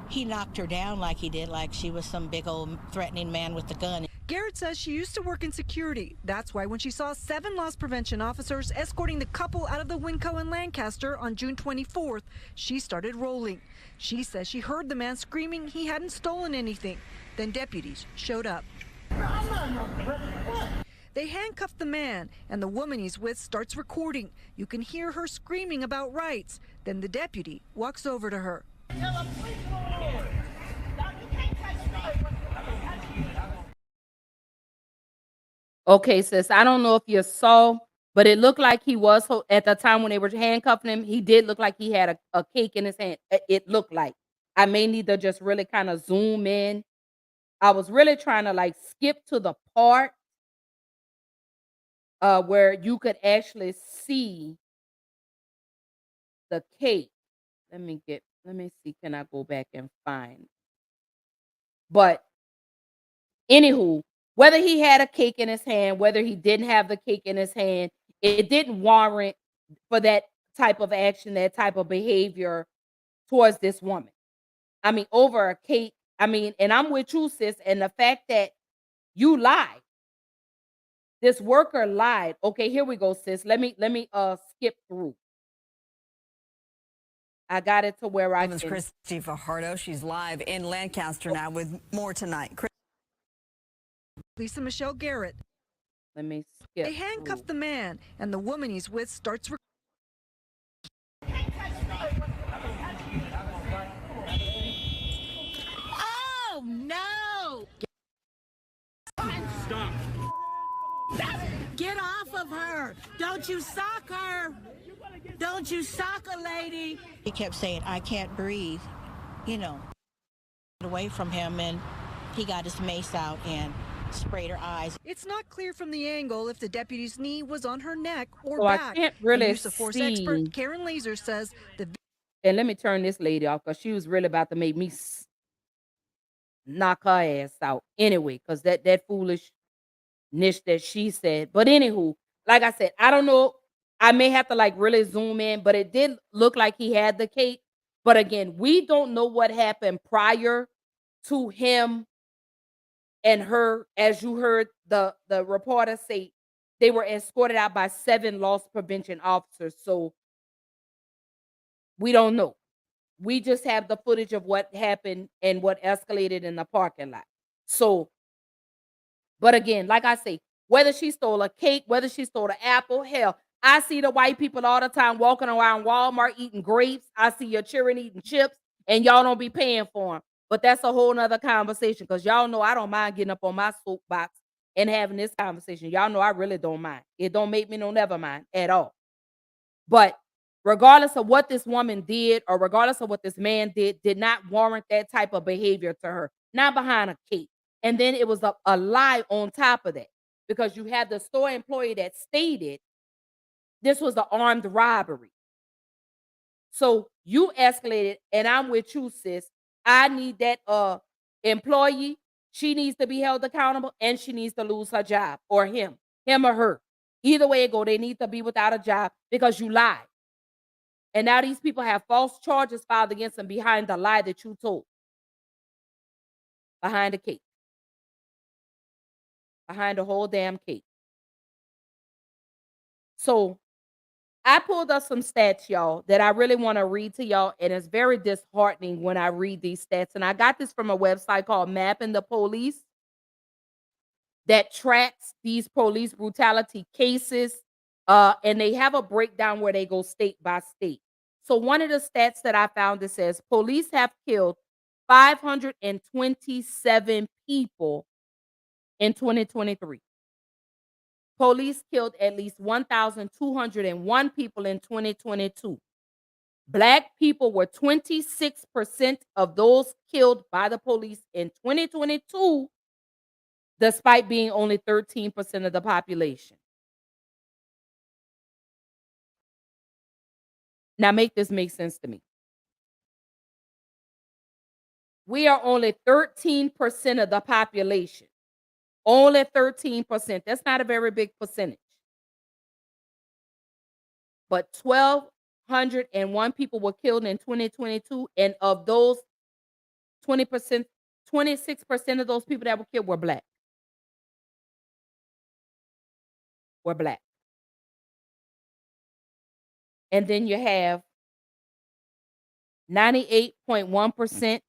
he knocked her down like he did, like she was some big old threatening man with a gun. Garrett says she used to work in security. That's why when she saw 7 loss prevention officers escorting the couple out of the Winco in Lancaster on June 24th, she started rolling. She says she heard the man screaming he hadn't stolen anything. Then deputies showed up. They handcuffed the man, and the woman he's with starts recording. You can hear her screaming about rights. Then the deputy walks over to her. Okay, sis, I don't know if you saw, but it looked like he was, at the time when they were handcuffing him, he did look like he had a cake in his hand. It looked like. I may need to just really kind of zoom in. I was really trying to like skip to the part where you could actually see the cake. Let me see, can I go back and find? But anywho, whether he had a cake in his hand, whether he didn't have the cake in his hand, it didn't warrant for that type of action, that type of behavior towards this woman. I mean, over a cake. I mean, and I'm with you, sis. And the fact that you lied, This worker lied. Okay, here we go, sis. Let me skip through. I got it to where I Women's can. Christy Fajardo. She's live in Lancaster now with more tonight. Lisa Michelle Garrett. Let me skip. They handcuff the man, and the woman he's with starts. Oh, no! Stop. Get off of her! Don't you sock her! Don't you sock a lady! He kept saying, I can't breathe. You know, away from him, and he got his mace out and sprayed her eyes. It's not clear from the angle if the deputy's knee was on her neck or So I back. can't really Use of force see. expert Karen Laser says the. And let me turn this lady off because she was really about to make me knock her ass out anyway. Because that foolishness that she said. But anywho, like I said, I don't know. I may have to like really zoom in, but it did look like he had the cape. But again, we don't know what happened prior to him and her. As you heard the reporter say, they were escorted out by 7 loss prevention officers. So we don't know. We just have the footage of what happened and what escalated in the parking lot. So, but again, like I say, whether she stole a cake, whether she stole an apple, hell, I see the white people all the time walking around Walmart eating grapes. I see your children eating chips, and y'all don't be paying for them. But that's a whole nother conversation because y'all know I don't mind getting up on my soapbox and having this conversation. Y'all know I really don't mind. It don't make me no never mind at all. But regardless of what this woman did or regardless of what this man did not warrant that type of behavior to her, not behind a cape. And then it was a lie on top of that because you had the store employee that stated this was an armed robbery. So you escalated, and I'm with you, sis. I need that employee. She needs to be held accountable, and she needs to lose her job, or him or her. Either way it go, they need to be without a job because you lied. And now these people have false charges filed against them behind the lie that you told. Behind the cake. Behind the whole damn cake. So I pulled up some stats, y'all, that I really want to read to y'all. And it's very disheartening when I read these stats. And I got this from a website called Mapping the Police that tracks these police brutality cases. And they have a breakdown where they go state by state. So one of the stats that I found, it says police have killed 527 people in 2023. Police killed at least 1,201 people in 2022. Black people were 26% of those killed by the police in 2022, despite being only 13% of the population. Now make this make sense to me. We are only 13% of the population. Only 13%. That's not a very big percentage. But 1,201 people were killed in 2022. And of those 20%, 26% of those people that were killed were black. Were black. And then you have 98.1%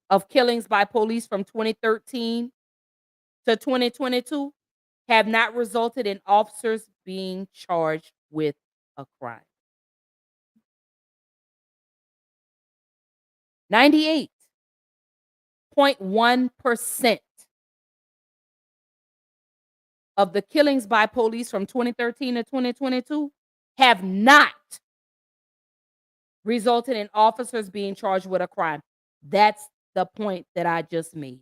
of killings by police from 2013 to 2022 have not resulted in officers being charged with a crime. 98.1% of the killings by police from 2013 to 2022 have not resulted in officers being charged with a crime. That's the point that I just made.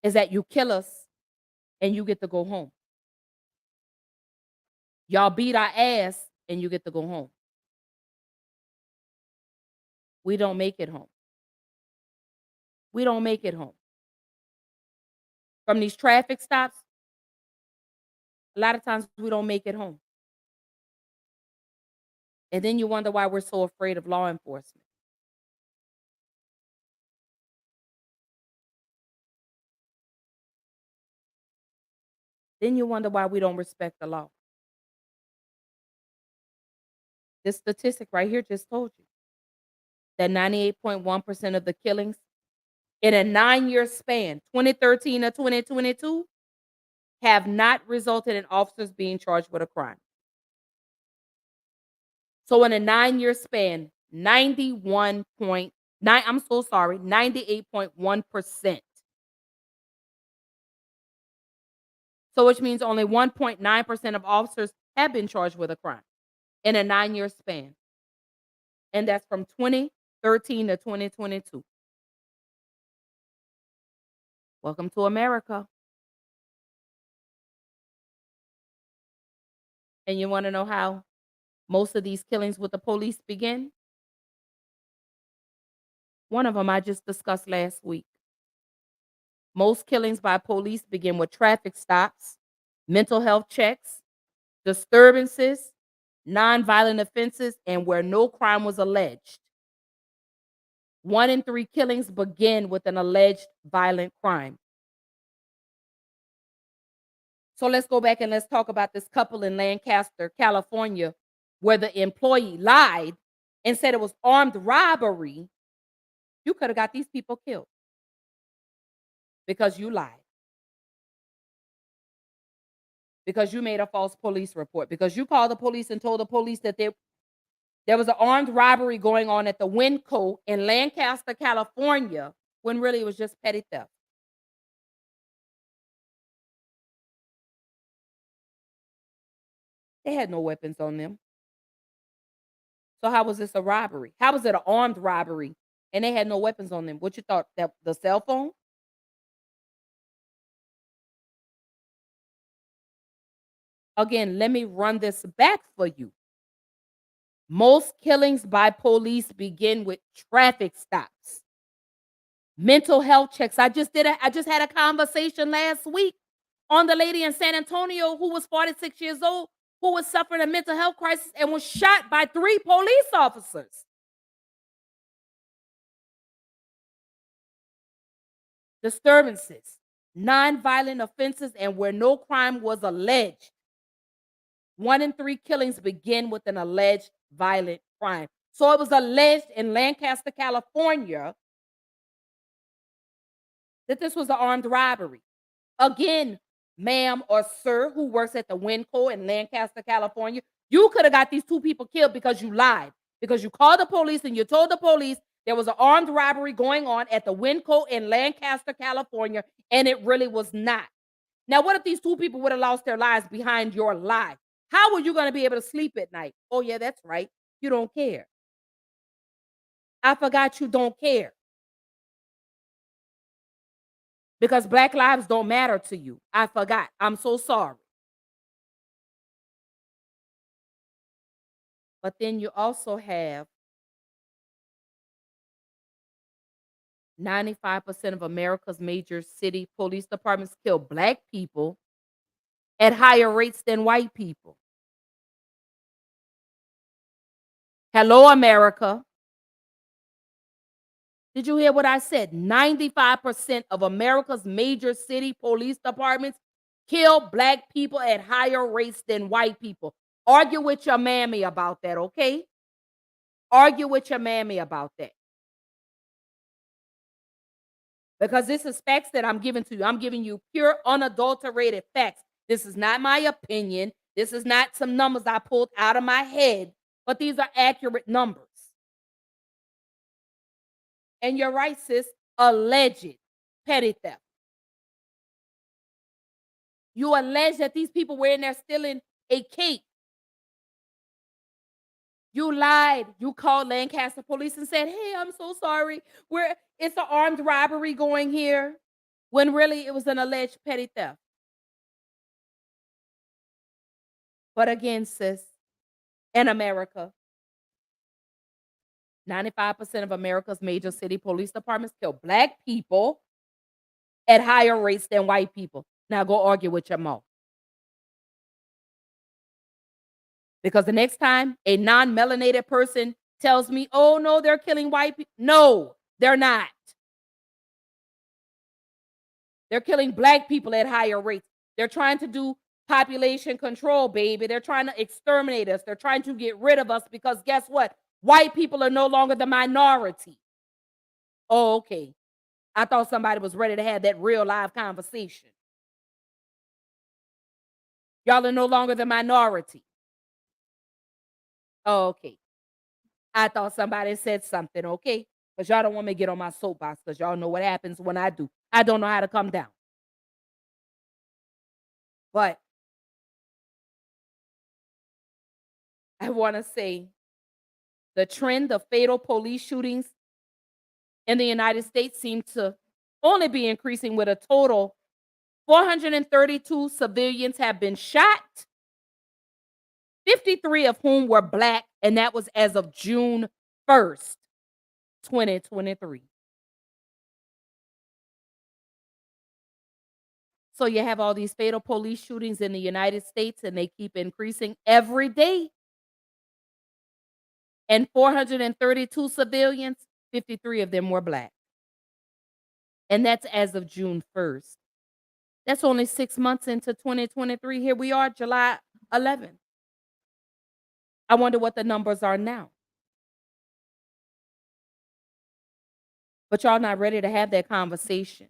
Is that you kill us and you get to go home. Y'all beat our ass and you get to go home. We don't make it home. We don't make it home. From these traffic stops, a lot of times we don't make it home. And then you wonder why we're so afraid of law enforcement. Then you wonder why we don't respect the law. This statistic right here just told you that 98.1% of the killings in a 9-year span, 2013 to 2022, have not resulted in officers being charged with a crime. So in a 9-year span, 98.1%. So which means only 1.9% of officers have been charged with a crime in a 9-year span. And that's from 2013 to 2022. Welcome to America. And you want to know how most of these killings with the police begin? One of them I just discussed last week. Most killings by police begin with traffic stops, mental health checks, disturbances, nonviolent offenses, and where no crime was alleged. 1 in 3 killings begin with an alleged violent crime. So let's go back and let's talk about this couple in Lancaster, California, where the employee lied and said it was armed robbery. You could have got these people killed because you lied. Because you made a false police report. Because you called the police and told the police that there was an armed robbery going on at the Winco in Lancaster, California, when really it was just petty theft. They had no weapons on them. So how was this a robbery? How was it an armed robbery and they had no weapons on them? What you thought, that the cell phone? Again, let me run this back for you. Most killings by police begin with traffic stops, mental health checks. I just had a conversation last week on the lady in San Antonio who was 46 years old, who was suffering a mental health crisis and was shot by 3 police officers. Disturbances, nonviolent offenses, and where no crime was alleged. 1 in 3 killings begin with an alleged violent crime. So it was alleged in Lancaster, California, that this was an armed robbery. Again, ma'am or sir who works at the Winco in Lancaster, California, you could have got these 2 people killed because you lied. Because you called the police and you told the police there was an armed robbery going on at the Winco in Lancaster, California, and it really was not. Now, what if these 2 people would have lost their lives behind your lie? How are you going to be able to sleep at night? Oh, yeah, that's right. You don't care. I forgot you don't care. Because Black lives don't matter to you. I forgot. I'm so sorry. But then you also have 95% of America's major city police departments kill Black people at higher rates than white people. Hello, America. Did you hear what I said? 95% of America's major city police departments kill Black people at higher rates than white people. Argue with your mammy about that, okay? Argue with your mammy about that. Because this is facts that I'm giving to you. I'm giving you pure, unadulterated facts. This is not my opinion. This is not some numbers I pulled out of my head, but these are accurate numbers. And you're right, sis, alleged petty theft. You allege that these people were in there stealing a cake. You lied. You called Lancaster police and said, hey, I'm so sorry. It's an armed robbery going here. When really it was an alleged petty theft. But again, sis, in America, 95% of America's major city police departments kill Black people at higher rates than white people. Now go argue with your mom. Because the next time a non-melanated person tells me, oh, no, they're killing white people. No, they're not. They're killing Black people at higher rates. They're trying to do population control, baby. They're trying to exterminate us. They're trying to get rid of us because guess what? White people are no longer the minority. Oh, okay. I thought somebody was ready to have that real live conversation. Y'all are no longer the minority. Oh, okay. I thought somebody said something, okay? Because y'all don't want me to get on my soapbox because y'all know what happens when I do. I don't know how to come down. But I want to say the trend of fatal police shootings in the United States seems to only be increasing, with a total 432 civilians have been shot, 53 of whom were Black, and that was as of June 1st, 2023. So you have all these fatal police shootings in the United States, and they keep increasing every day. And 432 civilians, 53 of them were Black. And that's as of June 1st. That's only 6 months into 2023. Here we are, July 11th. I wonder what the numbers are now. But y'all not ready to have that conversation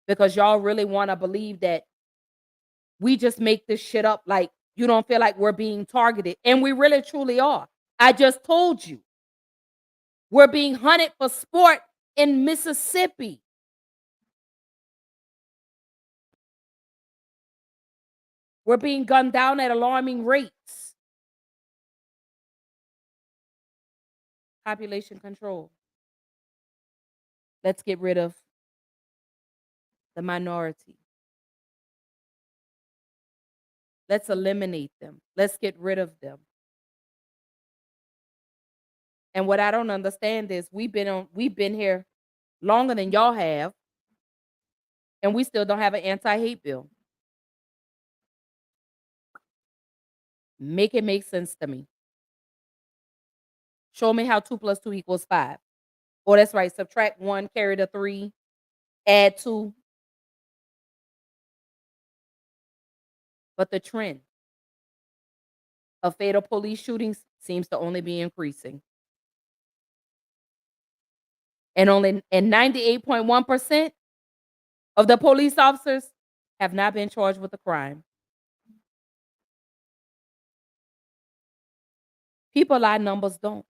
because y'all really want to believe that we just make this shit up, like you don't feel like we're being targeted. And we really truly are. I just told you. We're being hunted for sport in Mississippi. We're being gunned down at alarming rates. Population control. Let's get rid of the minority. Let's eliminate them. Let's get rid of them. And what I don't understand is we've been here longer than y'all have, and we still don't have an anti-hate bill. Make it make sense to me. Show me how 2 + 2 = 5. Oh, that's right. Subtract 1, carry the 3, add 2. But the trend of fatal police shootings seems to only be increasing. And 98.1% of the police officers have not been charged with a crime. People lie, numbers don't.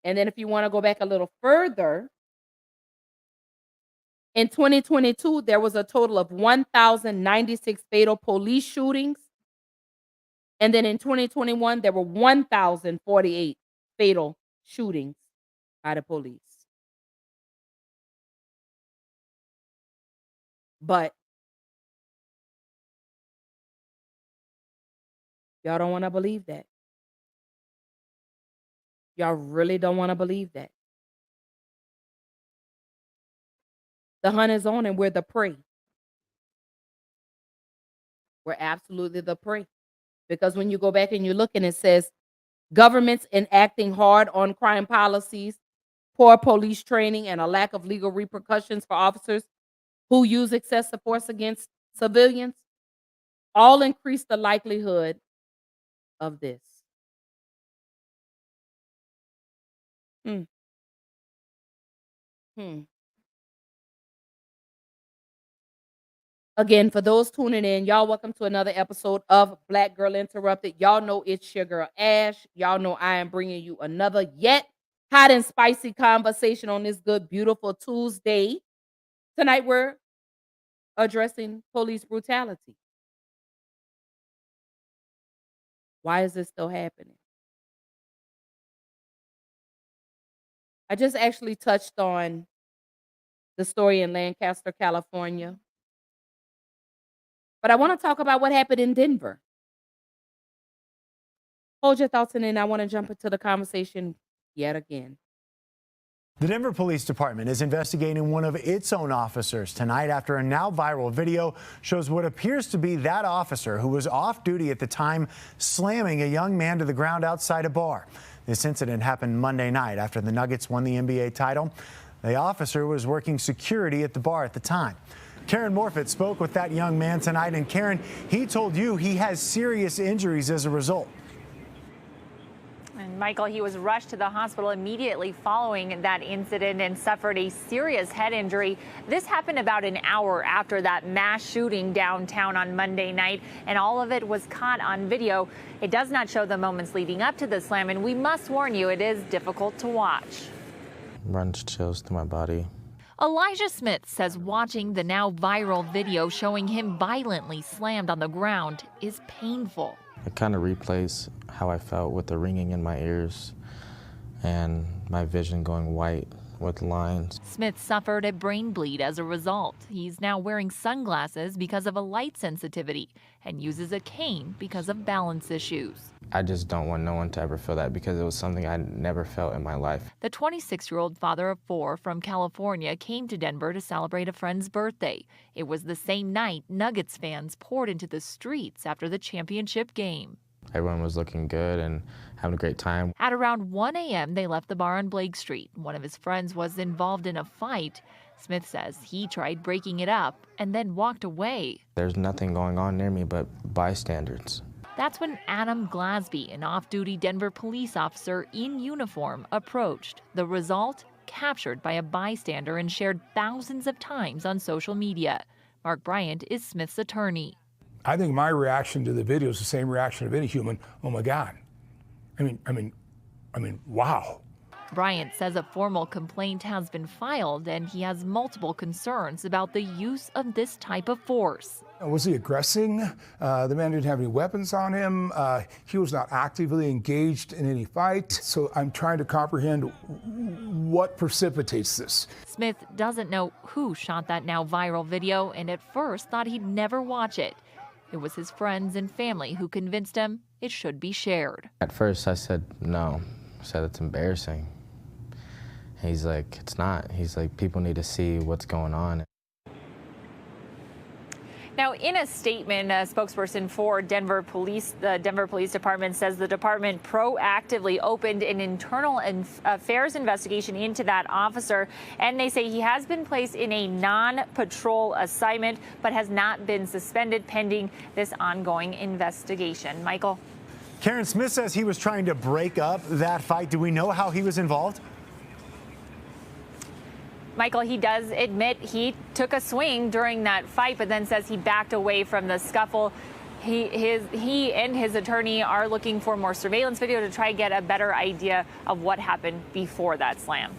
And then if you want to go back a little further, in 2022, there was a total of 1,096 fatal police shootings. And then in 2021, there were 1,048 fatal shootings by the police. But y'all don't want to believe that. Y'all really don't want to believe that. The hunt is on and we're the prey. We're absolutely the prey. Because when you go back and you look and it says governments enacting hard on crime policies, poor police training, and a lack of legal repercussions for officers who use excessive force against civilians all increase the likelihood of this. Again, for those tuning in, y'all welcome to another episode of Black Girl Interrupted. Y'all know it's your girl Ash. Y'all know I am bringing you another yet hot and spicy conversation on this good, beautiful Tuesday. Tonight we're addressing police brutality. Why is this still happening? I just actually touched on the story in Lancaster, California. But I want to talk about what happened in Denver. Hold your thoughts, and then I want to jump into the conversation yet again. The Denver Police Department is investigating one of its own officers tonight after a now viral video shows what appears to be that officer who was off duty at the time slamming a young man to the ground outside a bar. This incident happened Monday night after the Nuggets won the NBA title. The officer was working security at the bar at the time. Karen Morfitt spoke with that young man tonight, and Karen, he told you he has serious injuries as a result. And Michael, he was rushed to the hospital immediately following that incident and suffered a serious head injury. This happened about an hour after that mass shooting downtown on Monday night, and all of it was caught on video. It does not show the moments leading up to the slam, and we must warn you, it is difficult to watch. Runs chills through my body. Elijah Smith says watching the now viral video showing him violently slammed on the ground is painful. It kind of replays how I felt with the ringing in my ears and my vision going white with lines. Smith suffered a brain bleed as a result. He's now wearing sunglasses because of a light sensitivity and uses a cane because of balance issues. I just don't want no one to ever feel that because it was something I never felt in my life. The 26-year-old father of 4 from California came to Denver to celebrate a friend's birthday. It was the same night Nuggets fans poured into the streets after the championship game. Everyone was looking good and having a great time. At around 1 a.m., they left the bar on Blake Street. One of his friends was involved in a fight. Smith says he tried breaking it up and then walked away. There's nothing going on near me but bystanders. That's when Adam Glasby, an off-duty Denver police officer in uniform, approached. The result? Captured by a bystander and shared thousands of times on social media. Mark Bryant is Smith's attorney. I think my reaction to the video is the same reaction of any human. Oh my God. I mean, wow. Bryant says a formal complaint has been filed and he has multiple concerns about the use of this type of force. Was he aggressing? The man didn't have any weapons on him. He was not actively engaged in any fight. So I'm trying to comprehend what precipitates this. Smith doesn't know who shot that now viral video and at first thought he'd never watch it. It was his friends and family who convinced him it should be shared. At first I said no. I said it's embarrassing. He's like, it's not. He's like, people need to see what's going on. Now, in a statement, a spokesperson for Denver Police, the Denver Police Department says the department proactively opened an internal affairs investigation into that officer, and they say he has been placed in a non-patrol assignment but has not been suspended pending this ongoing investigation. Michael? Karen, Smith says he was trying to break up that fight. Do we know how he was involved? Michael, he does admit he took a swing during that fight, but then says he backed away from the scuffle. He and his attorney are looking for more surveillance video to try to get a better idea of what happened before that slam.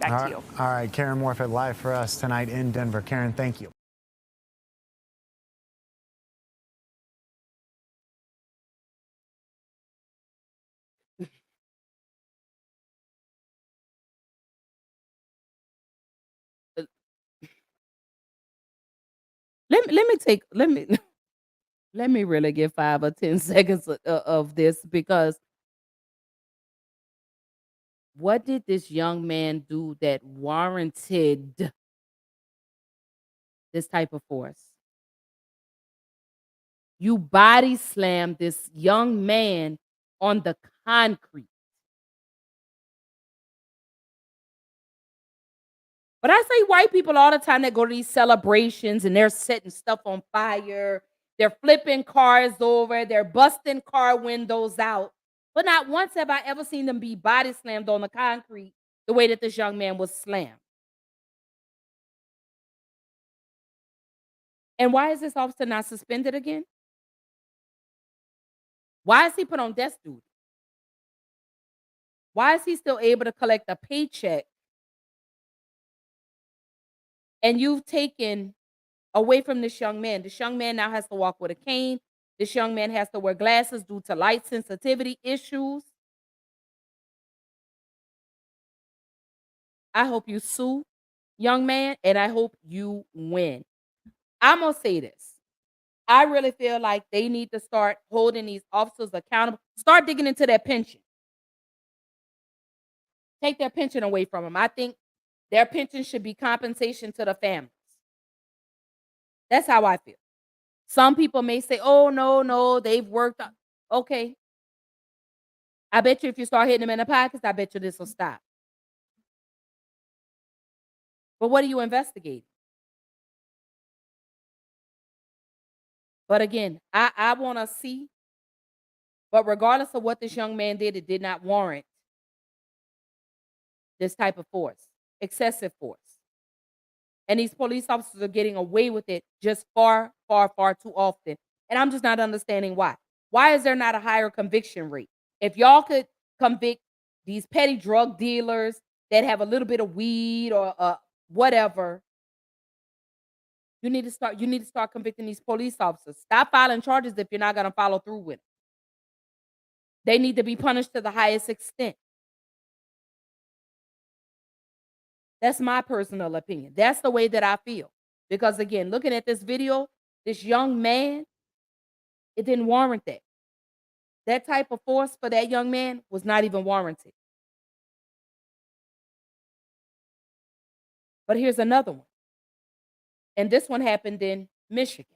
Back to you. All right, Karen Morfitt live for us tonight in Denver. Karen, thank you. Let me really get 5 or 10 seconds of this, because what did this young man do that warranted this type of force? You body slammed this young man on the concrete. But I say white people all the time that go to these celebrations and they're setting stuff on fire. They're flipping cars over. They're busting car windows out. But not once have I ever seen them be body slammed on the concrete the way that this young man was slammed. And why is this officer not suspended again? Why is he put on desk duty? Why is he still able to collect a paycheck? And you've taken away from this young man. This young man now has to walk with a cane. This young man has to wear glasses due to light sensitivity issues. I hope you sue, young man, and I hope you win. I'm going to say this. I really feel like they need to start holding these officers accountable. Start digging into their pension. Take their pension away from them. I think their pension should be compensation to the families. That's how I feel. Some people may say, oh, no, they've worked. Okay. I bet you if you start hitting them in the pockets, I bet you this will stop. But what are you investigating? But again, I want to see. But regardless of what this young man did, it did not warrant this type of force, excessive force. And these police officers are getting away with it just far, far, far too often. And I'm just not understanding why. Why is there not a higher conviction rate? If y'all could convict these petty drug dealers that have a little bit of weed or whatever, you need to start convicting these police officers. Stop filing charges if you're not going to follow through with it. They need to be punished to the highest extent. That's my personal opinion. That's the way that I feel. Because again, looking at this video, this young man, it didn't warrant that. That type of force for that young man was not even warranted. But here's another one. And this one happened in Michigan.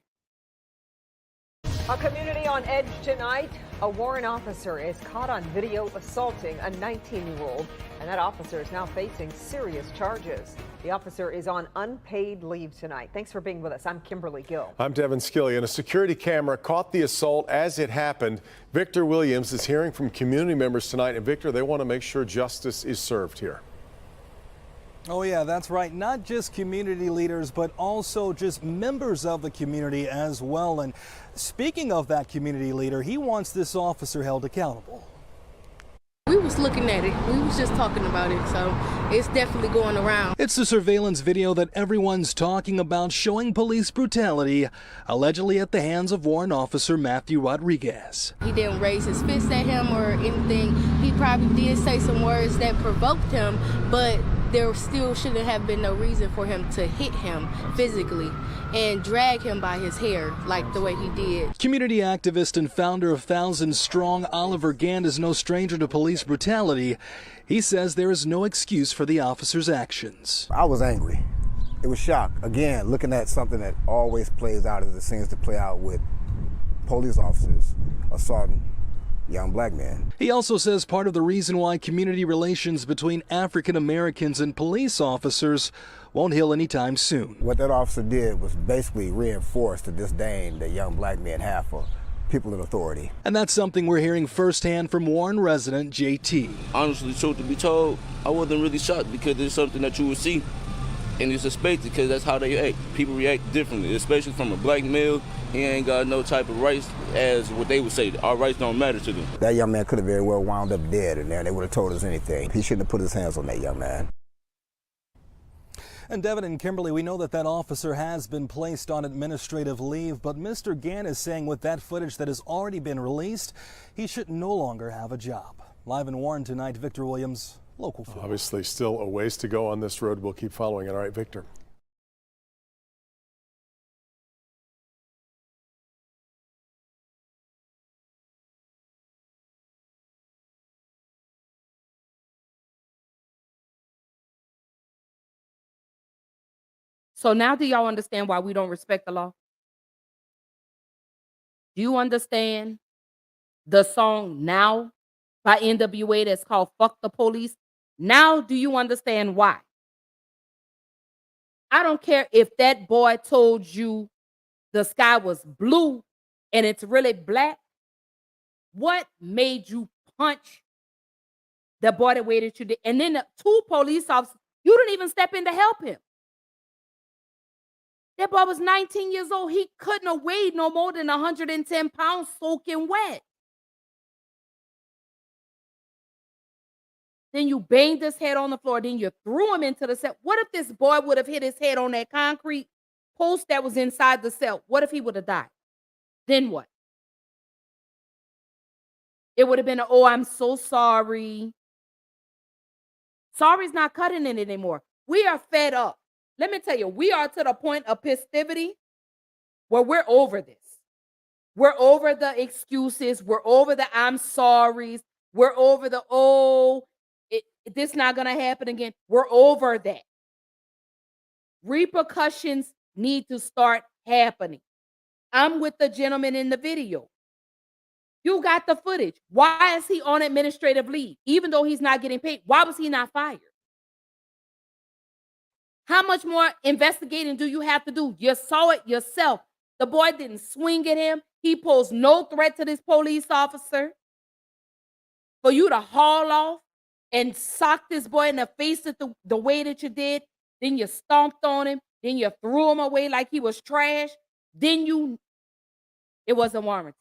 A community on edge tonight. A Warren officer is caught on video assaulting a 19-year-old, and that officer is now facing serious charges. The officer is on unpaid leave tonight. Thanks for being with us. I'm Kimberly Gill. I'm Devin Skilly, and a security camera caught the assault as it happened. Victor Williams is hearing from community members tonight, and Victor, they want to make sure justice is served here. Oh yeah, that's right. Not just community leaders, but also just members of the community as well. And speaking of that community leader, he wants this officer held accountable. We was looking at it. We was just talking about it, so it's definitely going around. It's the surveillance video that everyone's talking about showing police brutality, allegedly at the hands of Warren officer Matthew Rodriguez. He didn't raise his fist at him or anything. He probably did say some words that provoked him, but there still shouldn't have been no reason for him to hit him physically and drag him by his hair like the way he did. Community activist and founder of Thousand Strong, Oliver Gant, is no stranger to police brutality. He says there is no excuse for the officer's actions. I was angry. It was shock. Again, looking at something that always plays out as it seems to play out with police officers assaulting young black men. He also says part of the reason why community relations between African Americans and police officers won't heal anytime soon. What that officer did was basically reinforce the disdain that young black men have for people in authority. And that's something we're hearing firsthand from Warren resident JT. Honestly, truth to be told, I wasn't really shocked because it's something that you would see and it's expected because that's how they act. People react differently, especially from a black male. He ain't got no type of rights, as what they would say. Our rights don't matter to them. That young man could have very well wound up dead in there, and they would have told us anything. He shouldn't have put his hands on that young man. And Devin and Kimberly, we know that that officer has been placed on administrative leave, but Mr. Gant is saying with that footage that has already been released, he should no longer have a job. Live in Warren tonight, Victor Williams, Local 4. Obviously still a ways to go on this road. We'll keep following it. All right, Victor. So now do y'all understand why we don't respect the law? Do you understand the song Now by NWA that's called Fuck the Police? Now do you understand why? I don't care if that boy told you the sky was blue and it's really black. What made you punch the boy that waited you? And then the two police officers, you didn't even step in to help him. That boy was 19 years old. He couldn't have weighed no more than 110 pounds soaking wet. Then you banged his head on the floor. Then you threw him into the cell. What if this boy would have hit his head on that concrete post that was inside the cell? What if he would have died? Then what? It would have been, oh, I'm so sorry. Sorry's not cutting it anymore. We are fed up. Let me tell you, we are to the point of festivity where we're over this. We're over the excuses. We're over the I'm sorries. We're over the, this not going to happen again. We're over that. Repercussions need to start happening. I'm with the gentleman in the video. You got the footage. Why is he on administrative leave? Even though he's not getting paid, why was he not fired? How much more investigating do you have to do? You saw it yourself. The boy didn't swing at him. He posed no threat to this police officer. For you to haul off and sock this boy in the face the way that you did, then you stomped on him, then you threw him away like he was trash, then it wasn't warranted.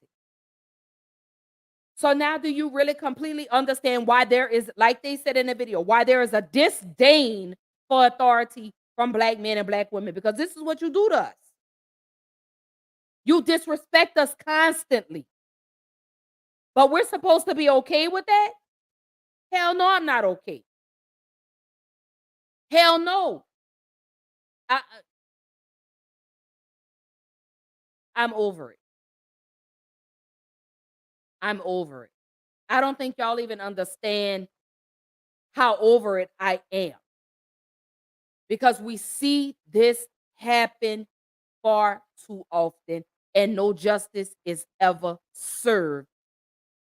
So now do you really completely understand why there is, like they said in the video, why there is a disdain for authority from black men and black women? Because this is what you do to us. You disrespect us constantly. But we're supposed to be okay with that? Hell no, I'm not okay. Hell no. I'm over it. I'm over it. I don't think y'all even understand how over it I am. Because we see this happen far too often, and no justice is ever served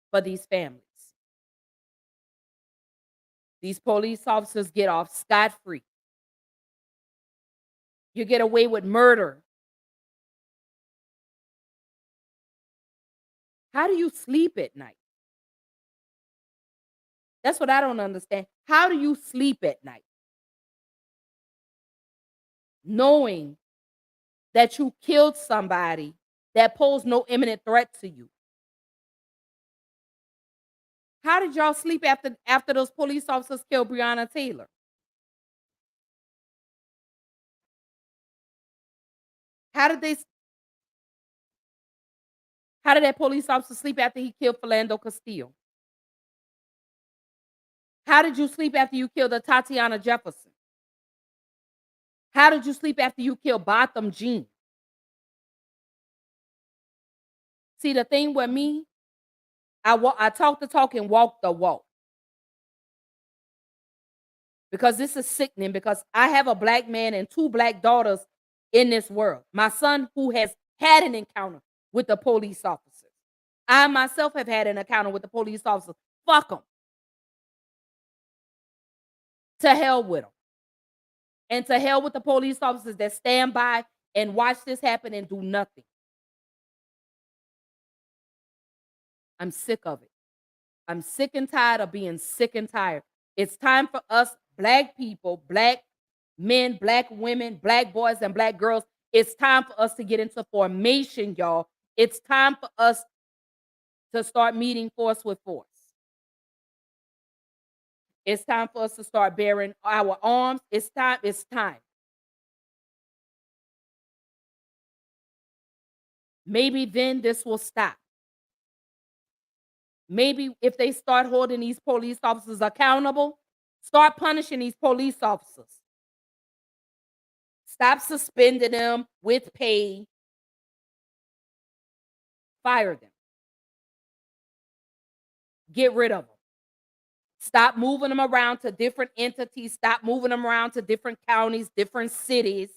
for these families. These police officers get off scot-free. You get away with murder. How do you sleep at night? That's what I don't understand. How do you sleep at night? Knowing that you killed somebody that posed no imminent threat to you. How did y'all sleep after those police officers killed Breonna Taylor? How did that police officer sleep after he killed Philando Castile? How did you sleep after you killed Tatiana Jefferson? How did you sleep after you killed Botham Jean? See, the thing with me, I talk the talk and walk the walk. Because this is sickening, because I have a black man and 2 black daughters in this world. My son, who has had an encounter with the police officers. I myself have had an encounter with the police officers. Fuck them. To hell with them. And to hell with the police officers that stand by and watch this happen and do nothing. I'm sick of it. I'm sick and tired of being sick and tired. It's time for us, black people, black men, black women, black boys, and black girls. It's time for us to get into formation, y'all. It's time for us to start meeting force with force. It's time for us to start bearing our arms. It's time. It's time. Maybe then this will stop. Maybe if they start holding these police officers accountable, start punishing these police officers. Stop suspending them with pay. Fire them. Get rid of them. Stop moving them around to different entities. Stop moving them around to different counties, different cities.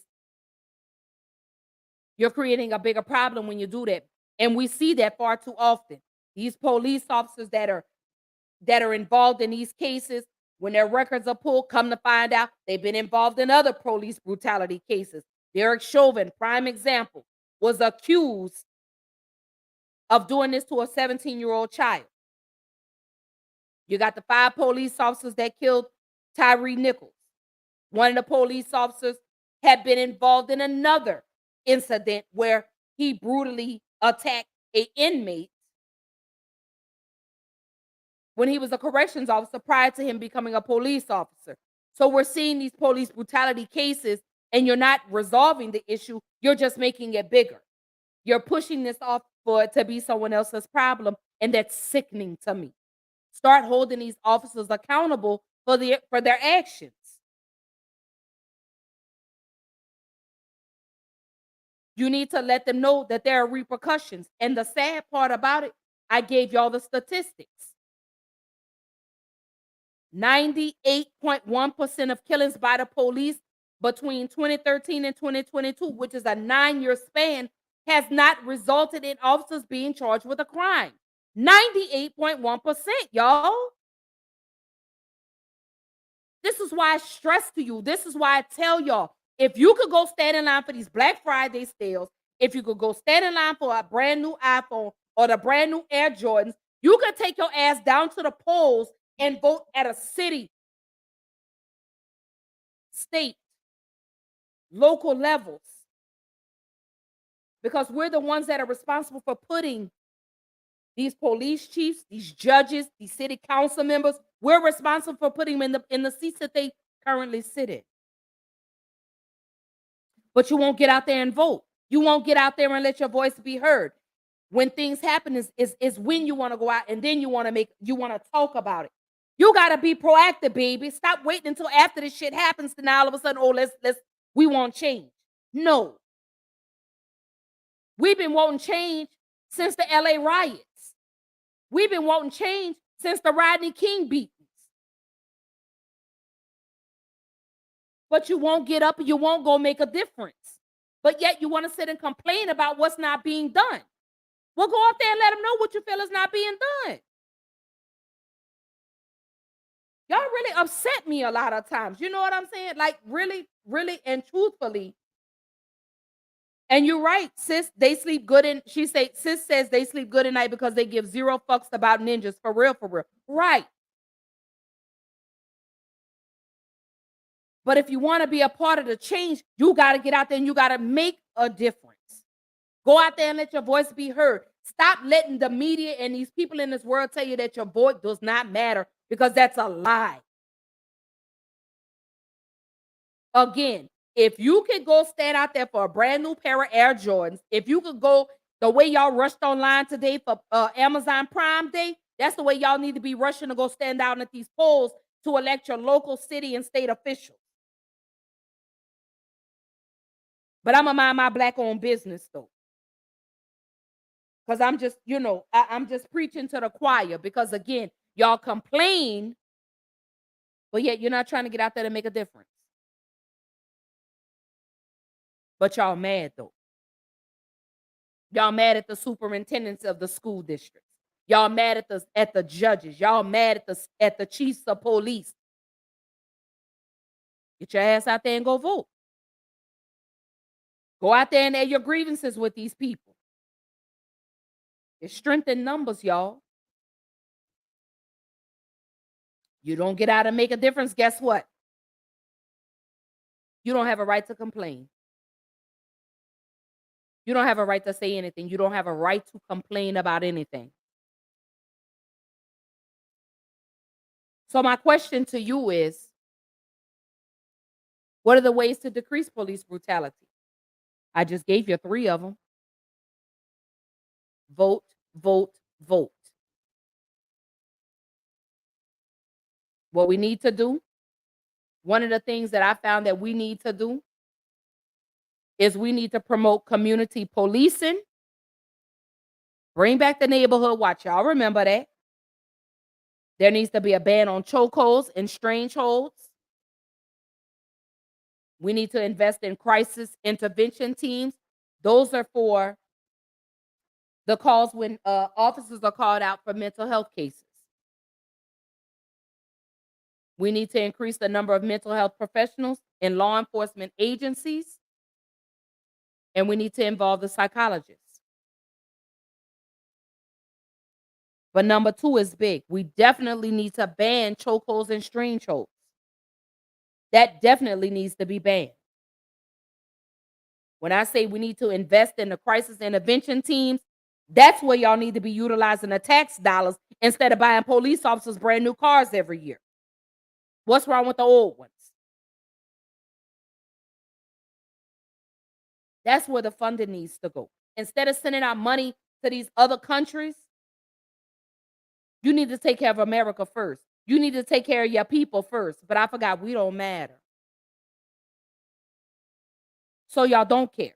You're creating a bigger problem when you do that. And we see that far too often. These police officers that are involved in these cases, when their records are pulled, come to find out they've been involved in other police brutality cases. Derek Chauvin, prime example, was accused of doing this to a 17-year-old child. You got the 5 police officers that killed Tyree Nichols. One of the police officers had been involved in another incident where he brutally attacked an inmate when he was a corrections officer prior to him becoming a police officer. So we're seeing these police brutality cases and you're not resolving the issue. You're just making it bigger. You're pushing this off for it to be someone else's problem. And that's sickening to me. Start holding these officers accountable for their actions. You need to let them know that there are repercussions. And the sad part about it, I gave y'all the statistics. 98.1% of killings by the police between 2013 and 2022, which is a 9-year span, has not resulted in officers being charged with a crime. 98.1%, y'all. This is why I stress to you. This is why I tell y'all, if you could go stand in line for these Black Friday sales if you could go stand in line for a brand new iPhone or the brand new Air Jordans, you could take your ass down to the polls and vote at a city, state, local levels. Because we're the ones that are responsible for putting these police chiefs, these judges, these city council members, we're responsible for putting them in the seats that they currently sit in. But you won't get out there and vote. You won't get out there and let your voice be heard. When things happen is when you want to go out, and then you want to talk about it. You got to be proactive, baby. Stop waiting until after this shit happens to now all of a sudden, oh, we want change. No. We've been wanting change since the LA riots. We've been wanting change since the Rodney King beatings. But you won't get up and you won't go make a difference. But yet you want to sit and complain about what's not being done. Well, go up there and let them know what you feel is not being done. Y'all really upset me a lot of times. You know what I'm saying? Like really, really, and truthfully. And you're right, sis. They sleep good sis says they sleep good at night because they give zero fucks about ninjas. For real, for real. Right. But if you want to be a part of the change, you got to get out there and you got to make a difference. Go out there and let your voice be heard. Stop letting the media and these people in this world tell you that your voice does not matter, because that's a lie. Again, if you could go stand out there for a brand new pair of Air Jordans, if you could go the way y'all rushed online today for Amazon Prime Day, that's the way y'all need to be rushing to go stand out at these polls to elect your local city and state officials. But I'm going to mind my Black-owned business, though. Because I'm just, I'm just preaching to the choir. Because, again, y'all complain, but yet you're not trying to get out there to make a difference. But y'all mad, though. Y'all mad at the superintendents of the school districts. Y'all mad at the judges. Y'all mad at the chiefs of police. Get your ass out there and go vote. Go out there and air your grievances with these people. It's strength in numbers, y'all. You don't get out and make a difference, guess what? You don't have a right to complain. You don't have a right to say anything. You don't have a right to complain about anything. So my question to you is, what are the ways to decrease police brutality? I just gave you 3 of them. Vote, vote, vote. What we need to do, one of the things that I found that we need to do is we need to promote community policing. Bring back the neighborhood watch. Y'all remember that. There needs to be a ban on chokeholds and strange holds. We need to invest in crisis intervention teams. Those are for the calls when officers are called out for mental health cases. We need to increase the number of mental health professionals in law enforcement agencies. And we need to involve the psychologists. But number 2 is big. We definitely need to ban chokeholds and strange holds. That definitely needs to be banned. When I say we need to invest in the crisis intervention teams, that's where y'all need to be utilizing the tax dollars instead of buying police officers brand new cars every year. What's wrong with the old ones? That's where the funding needs to go. Instead of sending out money to these other countries, you need to take care of America first. You need to take care of your people first. But I forgot, we don't matter. So y'all don't care.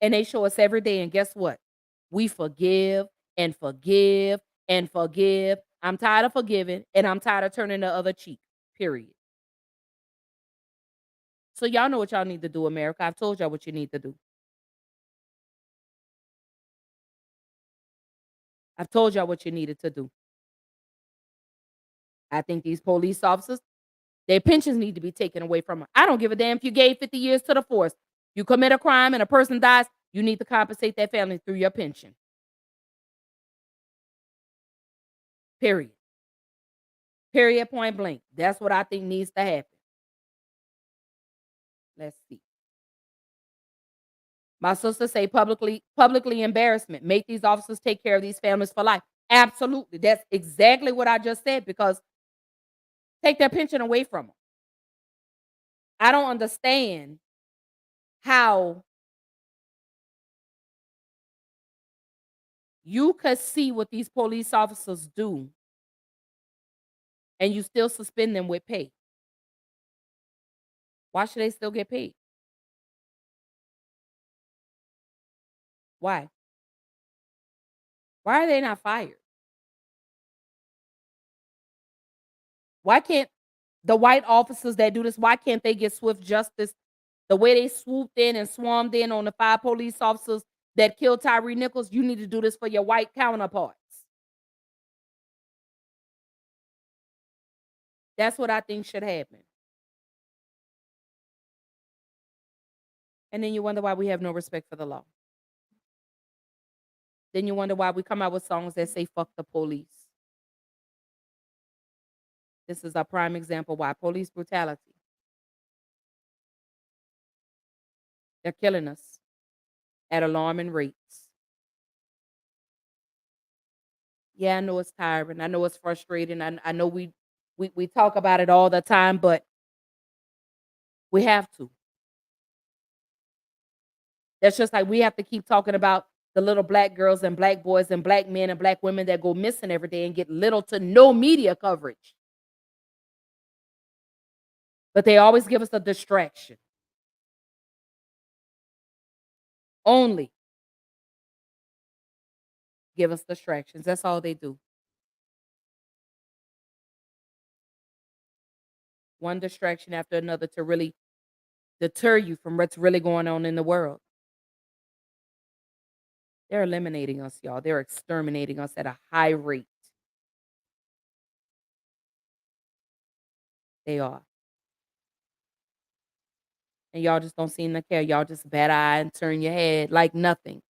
And they show us every day. And guess what? We forgive and forgive and forgive. I'm tired of forgiving, and I'm tired of turning the other cheek, period. So y'all know what y'all need to do, America. I've told y'all what you need to do. I've told y'all what you needed to do. I think these police officers, their pensions need to be taken away from them. I don't give a damn if you gave 50 years to the force. You commit a crime and a person dies, you need to compensate that family through your pension. Period. Period, point blank. That's what I think needs to happen. Let's see. My sister say publicly embarrassment. Make these officers take care of these families for life. Absolutely. That's exactly what I just said, because take their pension away from them. I don't understand how you could see what these police officers do and you still suspend them with pay. Why should they still get paid? Why? Why are they not fired? Why can't the white officers that do this, why can't they get swift justice? The way they swooped in and swarmed in on the 5 police officers that killed Tyree Nichols, you need to do this for your white counterparts. That's what I think should happen. And then you wonder why we have no respect for the law. Then you wonder why we come out with songs that say fuck the police. This is a prime example why police brutality. They're killing us at alarming rates. Yeah, I know it's tiring. I know it's frustrating. I know we talk about it all the time, but we have to. That's just like we have to keep talking about the little black girls and black boys and black men and black women that go missing every day and get little to no media coverage. But they always give us a distraction. Only give us distractions. That's all they do. One distraction after another to really deter you from what's really going on in the world. They're eliminating us, y'all. They're exterminating us at a high rate. They are. And y'all just don't seem to care. Y'all just bat eye and turn your head like nothing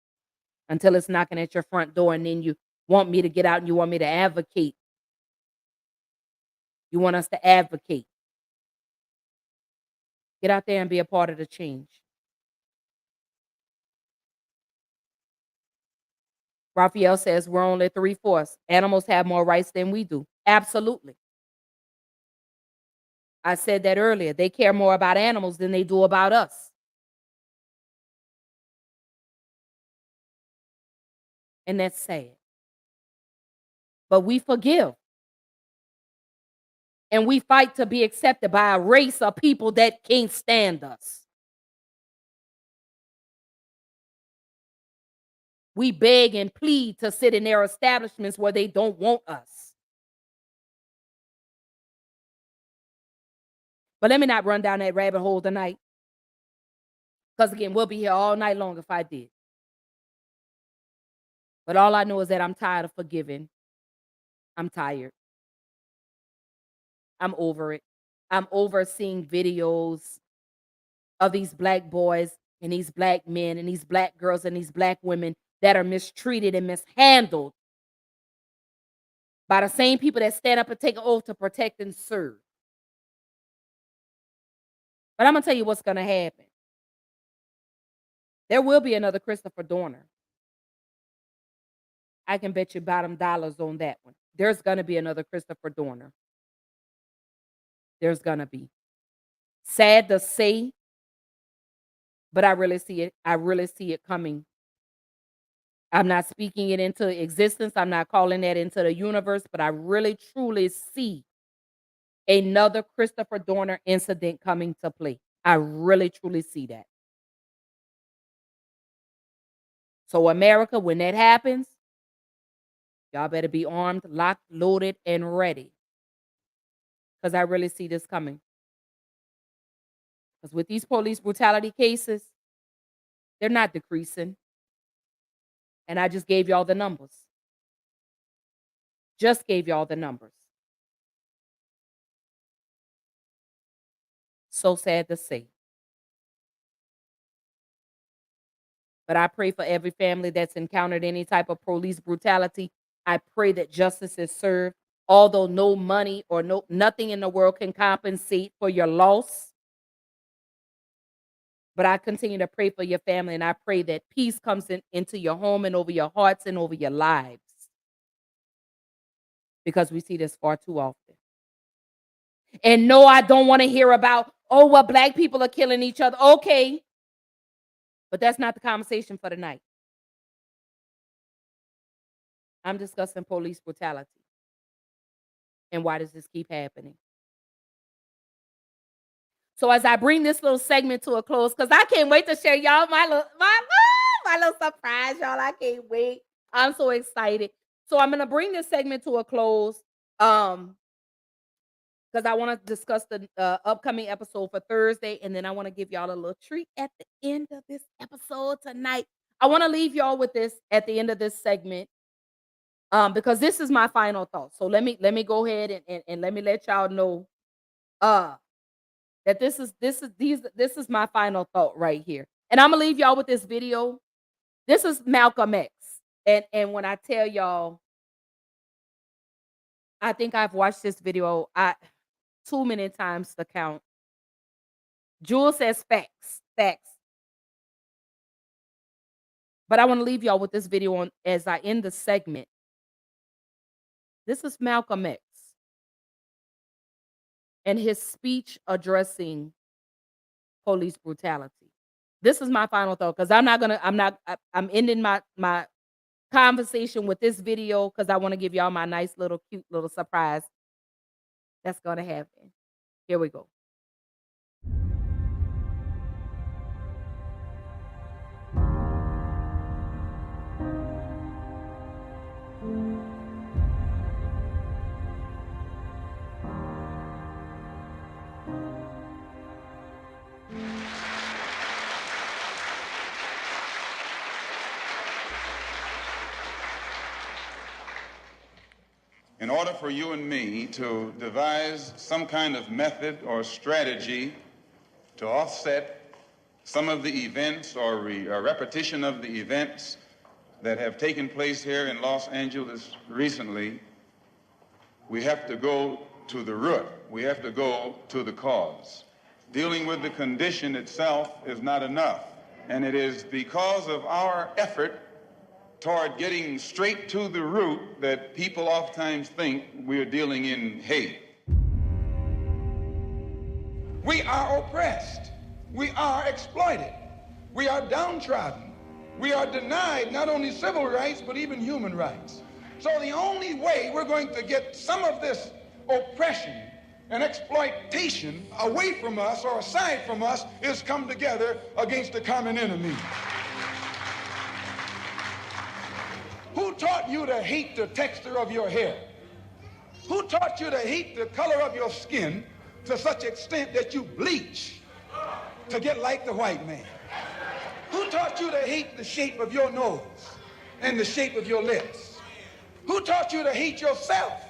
until it's knocking at your front door, and then you want me to get out and you want me to advocate. You want us to advocate. Get out there and be a part of the change. Raphael says we're only 3/4. Animals have more rights than we do. Absolutely. I said that earlier. They care more about animals than they do about us. And that's sad. But we forgive. And we fight to be accepted by a race of people that can't stand us. We beg and plead to sit in their establishments where they don't want us. But let me not run down that rabbit hole tonight. Because again, we'll be here all night long if I did. But all I know is that I'm tired of forgiving. I'm tired. I'm over it. I'm over seeing videos of these black boys and these black men and these black girls and these black women that are mistreated and mishandled by the same people that stand up and take an oath to protect and serve. But I'm going to tell you what's going to happen. There will be another Christopher Dorner. I can bet you bottom dollars on that one. There's going to be another Christopher Dorner. There's going to be. Sad to say, but I really see it. I really see it coming. I'm not speaking it into existence. I'm not calling that into the universe, but I really truly see another Christopher Dorner incident coming to play. I really truly see that. So America, when that happens, y'all better be armed, locked, loaded, and ready. Because I really see this coming. Because with these police brutality cases, they're not decreasing. And I just gave y'all the numbers. Just gave y'all the numbers. So sad to say. But I pray for every family that's encountered any type of police brutality. I pray that justice is served, although no money or nothing in the world can compensate for your loss. But I continue to pray for your family, and I pray that peace comes into your home and over your hearts and over your lives, because we see this far too often. And no, I don't want to hear about, oh, well, black people are killing each other. Okay. But that's not the conversation for tonight. I'm discussing police brutality. And why does this keep happening? So as I bring this little segment to a close, because I can't wait to share y'all my little surprise, y'all. I can't wait. I'm so excited. So I'm gonna bring this segment to a close. Because I want to discuss the upcoming episode for Thursday, and then I want to give y'all a little treat at the end of this episode tonight. I want to leave y'all with this at the end of this segment, because this is my final thought. So let me go ahead and let me let y'all know that this is my final thought right here. And I'm gonna leave y'all with this video. This is Malcolm X. And when I tell y'all, I think I've watched this video too many times to count. Jules says facts. But I want to leave y'all with this video on as I end the segment. This is Malcolm X and his speech addressing police brutality. This is my final thought, because I'm ending my conversation with this video, because I want to give y'all my nice little cute little surprise that's gonna happen. Here we go. In order for you and me to devise some kind of method or strategy to offset some of the events or repetition of the events that have taken place here in Los Angeles recently, we have to go to the root. We have to go to the cause. Dealing with the condition itself is not enough. And it is because of our effort toward getting straight to the root that people oftentimes think we're dealing in hate. We are oppressed. We are exploited. We are downtrodden. We are denied not only civil rights, but even human rights. So the only way we're going to get some of this oppression and exploitation away from us or aside from us is come together against the common enemy. Who taught you to hate the texture of your hair? Who taught you to hate the color of your skin to such extent that you bleach to get like the white man? Who taught you to hate the shape of your nose and the shape of your lips? Who taught you to hate yourself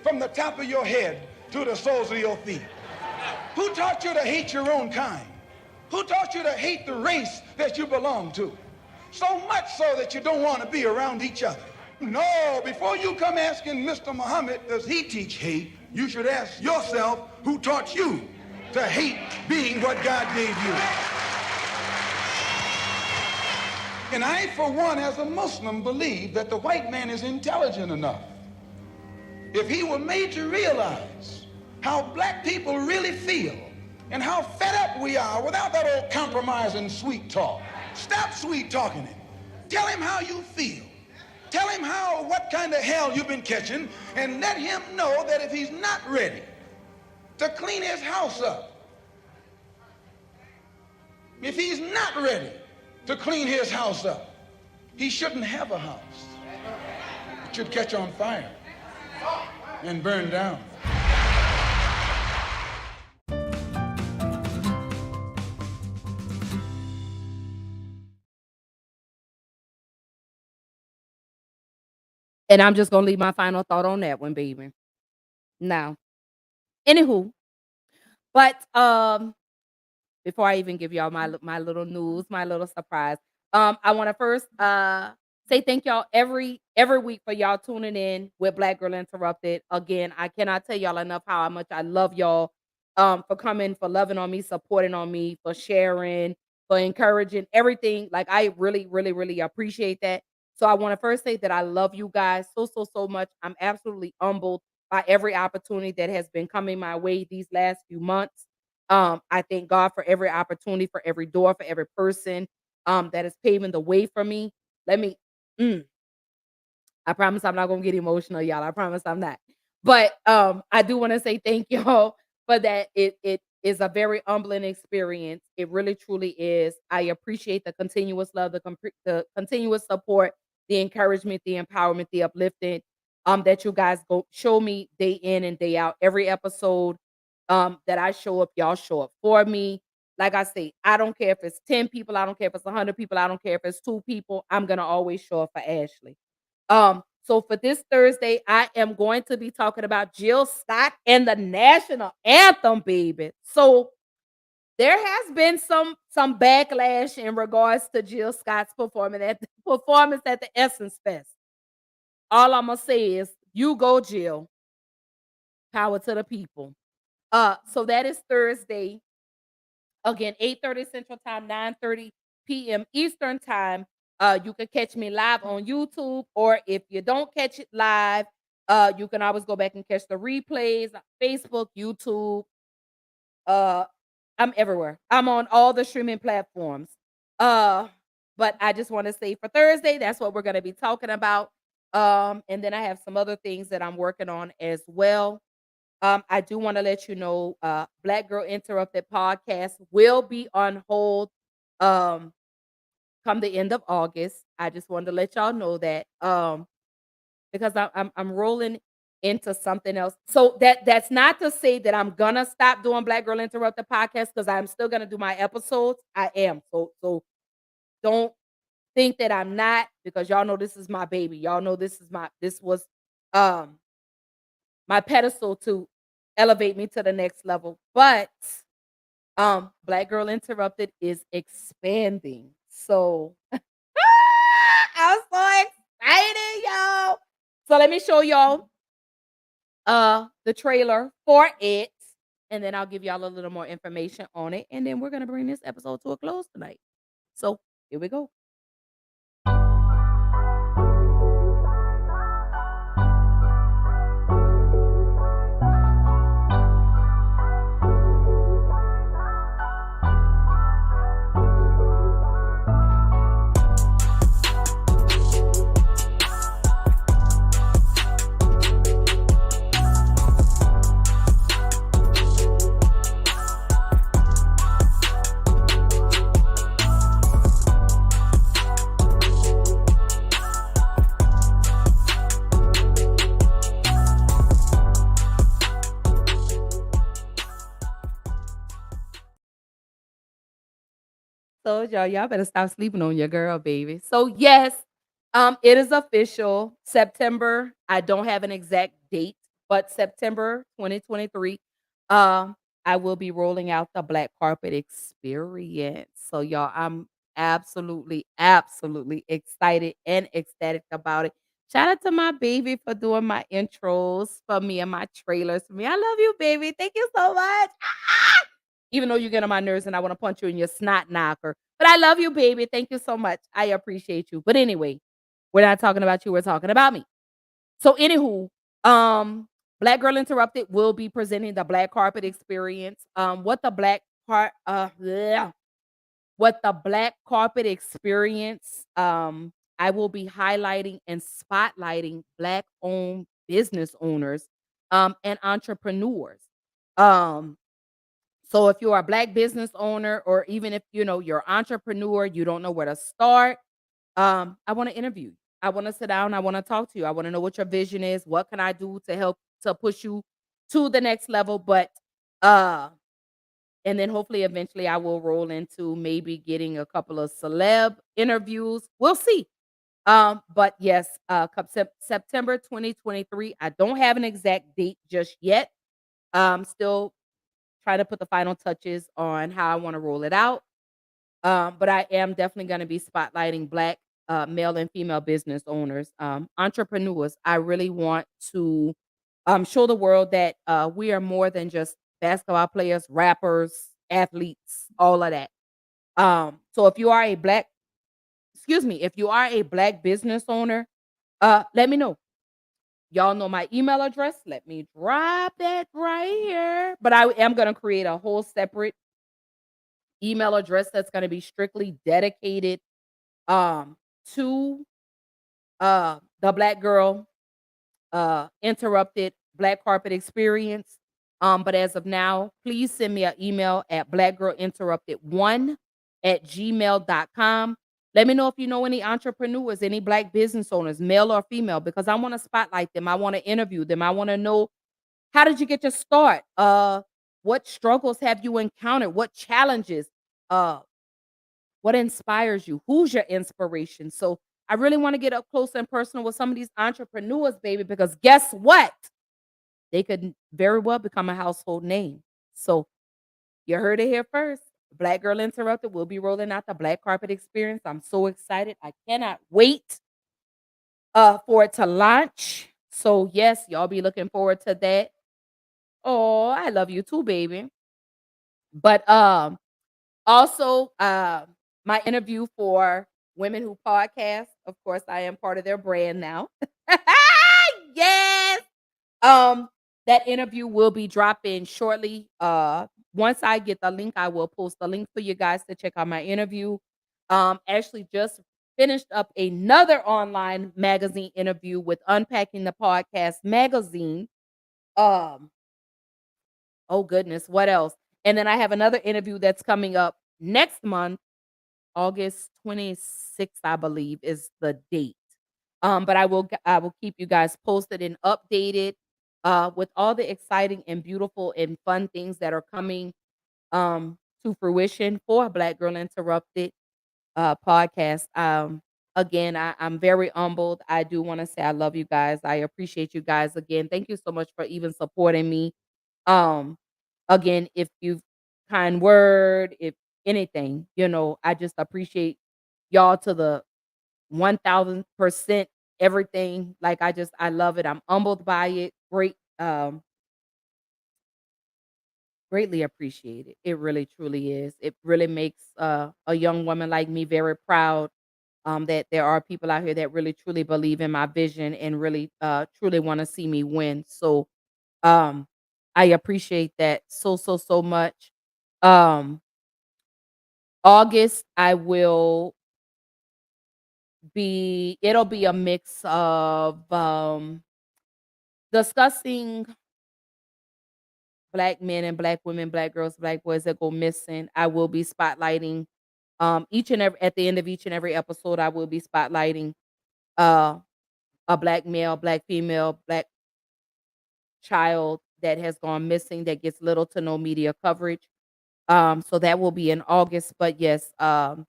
from the top of your head to the soles of your feet? Who taught you to hate your own kind? Who taught you to hate the race that you belong to? So much so that you don't want to be around each other. No, before you come asking Mr. Muhammad, does he teach hate, you should ask yourself, who taught you to hate being what God gave you? And I, for one, as a Muslim, believe that the white man is intelligent enough. If he were made to realize how black people really feel and how fed up we are without that old compromise and sweet talk. Stop sweet talking him. Tell him how you feel. Tell him what kind of hell you've been catching, and let him know that if he's not ready to clean his house up, if he's not ready to clean his house up, he shouldn't have a house. It should catch on fire and burn down. And I'm just gonna leave my final thought on that one, baby. Now, anywho, but before I even give y'all my little news, my little surprise, I want to first say thank y'all every week for y'all tuning in with Black Girl Interrupted. Again, I cannot tell y'all enough how much I love y'all for coming, for loving on me, supporting on me, for sharing, for encouraging everything. Like I really, really, really appreciate that. So I want to first say that I love you guys so much. I'm absolutely humbled by every opportunity that has been coming my way these last few months. I thank God for every opportunity, for every door, for every person that is paving the way for me. Let me mm, I promise I'm not gonna get emotional, y'all. I promise I'm not. But I do want to say thank y'all for that. It is a very humbling experience. It really truly is. I appreciate the continuous love, the continuous support, the encouragement, the empowerment, the uplifting that you guys go show me day in and day out. Every episode that I show up, y'all show up for me. Like I say, I don't care if it's 10 people, I don't care if it's 100 people, I don't care if it's 2 people. I'm gonna always show up for Ashley. So for this Thursday, I am going to be talking about Jill Scott and the national anthem, baby. So there has been some backlash in regards to Jill Scott's performance at the Essence Fest. All I'm gonna say is, you go, Jill. Power to the people. So that is Thursday. Again, 8:30 Central Time, 9:30 p.m. Eastern Time. You can catch me live on YouTube, or if you don't catch it live, you can always go back and catch the replays on Facebook, YouTube. Uh, I'm everywhere. I'm on all the streaming platforms. Uh, but I just want to say for Thursday, that's what we're going to be talking about. And then I have some other things that I'm working on as well. I do want to let you know, Black Girl Interrupted podcast will be on hold um, come the end of August. I just wanted to let y'all know that because I'm rolling into something else. So that's not to say that I'm gonna stop doing Black Girl Interrupted podcast, because I'm still gonna do my episodes. I am. So don't think that I'm not, because y'all know this is my baby. Y'all know this was um my pedestal to elevate me to the next level. But Black Girl Interrupted is expanding. So I'm so excited, y'all. So let me show y'all the trailer for it, and then I'll give y'all a little more information on it, and then we're gonna bring this episode to a close tonight. So here we go. Told y'all better stop sleeping on your girl, baby. So yes, it is official. September. I don't have an exact date, but September 2023. I will be rolling out the Black Carpet Experience. So y'all, I'm absolutely excited and ecstatic about it. Shout out to my baby for doing my intros for me and my trailers for me. I love you, baby. Thank you so much. Even though you get on my nerves and I want to punch you in your snot knocker. But I love you, baby. Thank you so much. I appreciate you. But anyway, we're not talking about you. We're talking about me. So anywho, Black Girl Interrupted will be presenting the Black Carpet Experience. What the Black Carpet Experience, I will be highlighting and spotlighting Black-owned business owners and entrepreneurs. Um, so if you're a Black business owner, or even if you're an entrepreneur, you don't know where to start, I want to interview you. I want to sit down. I want to talk to you. I want to know what your vision is. What can I do to help to push you to the next level? But and then hopefully eventually I will roll into maybe getting a couple of celeb interviews. We'll see. But yes, September 2023. I don't have an exact date just yet. Still trying to put the final touches on how I want to roll it out. But I am definitely going to be spotlighting Black male and female business owners, entrepreneurs. I really want to show the world that we are more than just basketball players, rappers, athletes, all of that. So if you are a Black, excuse me, if you are a Black business owner, let me know. Y'all know my email address. Let me drop that right here. But I am going to create a whole separate email address that's going to be strictly dedicated um to the Black Girl Interrupted Black Carpet Experience. But as of now, please send me an email at blackgirlinterrupted1 at gmail.com. Let me know if you know any entrepreneurs, any Black business owners, male or female, because I want to spotlight them. I want to interview them. I want to know, how did you get your start? What struggles have you encountered? What challenges? Uh, what inspires you? Who's your inspiration? So I really want to get up close and personal with some of these entrepreneurs, baby, because guess what? They could very well become a household name. So you heard it here first. Black Girl Interrupted will be rolling out the Black Carpet Experience. I'm so excited. I cannot wait for it to launch. So yes, y'all be looking forward to that. Oh, I love you too, baby. But also, my interview for Women Who Podcast. Of course, I am part of their brand now. Yes. Um, that interview will be dropping shortly. Once I get the link, I will post the link for you guys to check out my interview. Actually just finished up another online magazine interview with Unpacking the Podcast magazine. Um, oh goodness, what else? And then I have another interview that's coming up next month. August 26th, I believe, is the date. But I will keep you guys posted and updated with all the exciting and beautiful and fun things that are coming to fruition for Black Girl Interrupted podcast. Again, I'm very humbled. I do want to say I love you guys. I appreciate you guys again. Thank you so much for even supporting me. Um, again, if you've kind word, if anything, I just appreciate y'all to the 1000% everything. Like I love it. I'm humbled by it. Greatly appreciate it. It really truly is. It really makes a young woman like me very proud that there are people out here that really truly believe in my vision and really truly want to see me win. So um I appreciate that so much. Um August I will it'll be a mix of discussing Black men and Black women, Black girls, Black boys that go missing. I will be spotlighting each and every at the end of each and every episode. I will be spotlighting uh a Black male, Black female, Black child that has gone missing that gets little to no media coverage. So that will be in August. But yes, the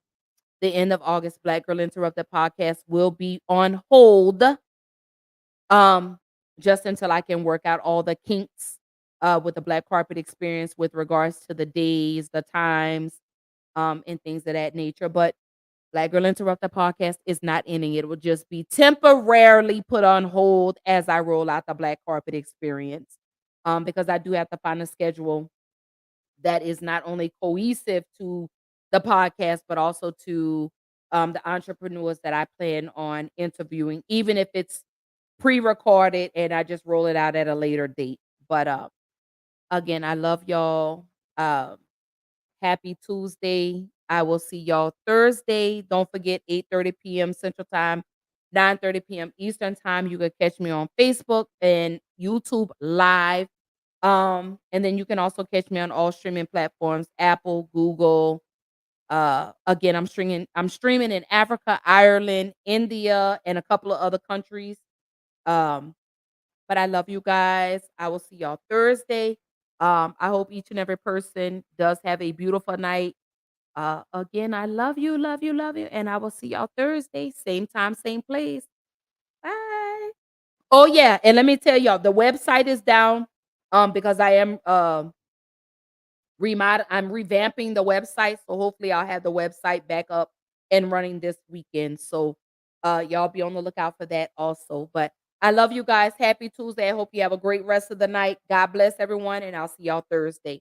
end of August, Black Girl Interrupted podcast will be on hold. Um, just until I can work out all the kinks with the Black Carpet Experience with regards to the days, the times, and things of that nature. But Black Girl Interrupted podcast is not ending. It will just be temporarily put on hold as I roll out the Black Carpet Experience. Because I do have to find a schedule that is not only cohesive to the podcast, but also to the entrepreneurs that I plan on interviewing, even if it's pre-recorded and I just roll it out at a later date. But again, I love y'all. Happy Tuesday. I will see y'all Thursday. Don't forget 8:30 p.m. Central Time, 9:30 p.m. Eastern Time. You can catch me on Facebook and YouTube live. And then you can also catch me on all streaming platforms, Apple, Google. Again, I'm streaming in Africa, Ireland, India, and a couple of other countries. Um, but I love you guys. I will see y'all Thursday. I hope each and every person does have a beautiful night. Again, I love you, love you, love you. And I will see y'all Thursday, same time, same place. Bye. Oh, yeah. And let me tell y'all, the website is down because I am I'm revamping the website, so hopefully I'll have the website back up and running this weekend. So y'all be on the lookout for that also. But I love you guys. Happy Tuesday. I hope you have a great rest of the night. God bless everyone, and I'll see y'all Thursday.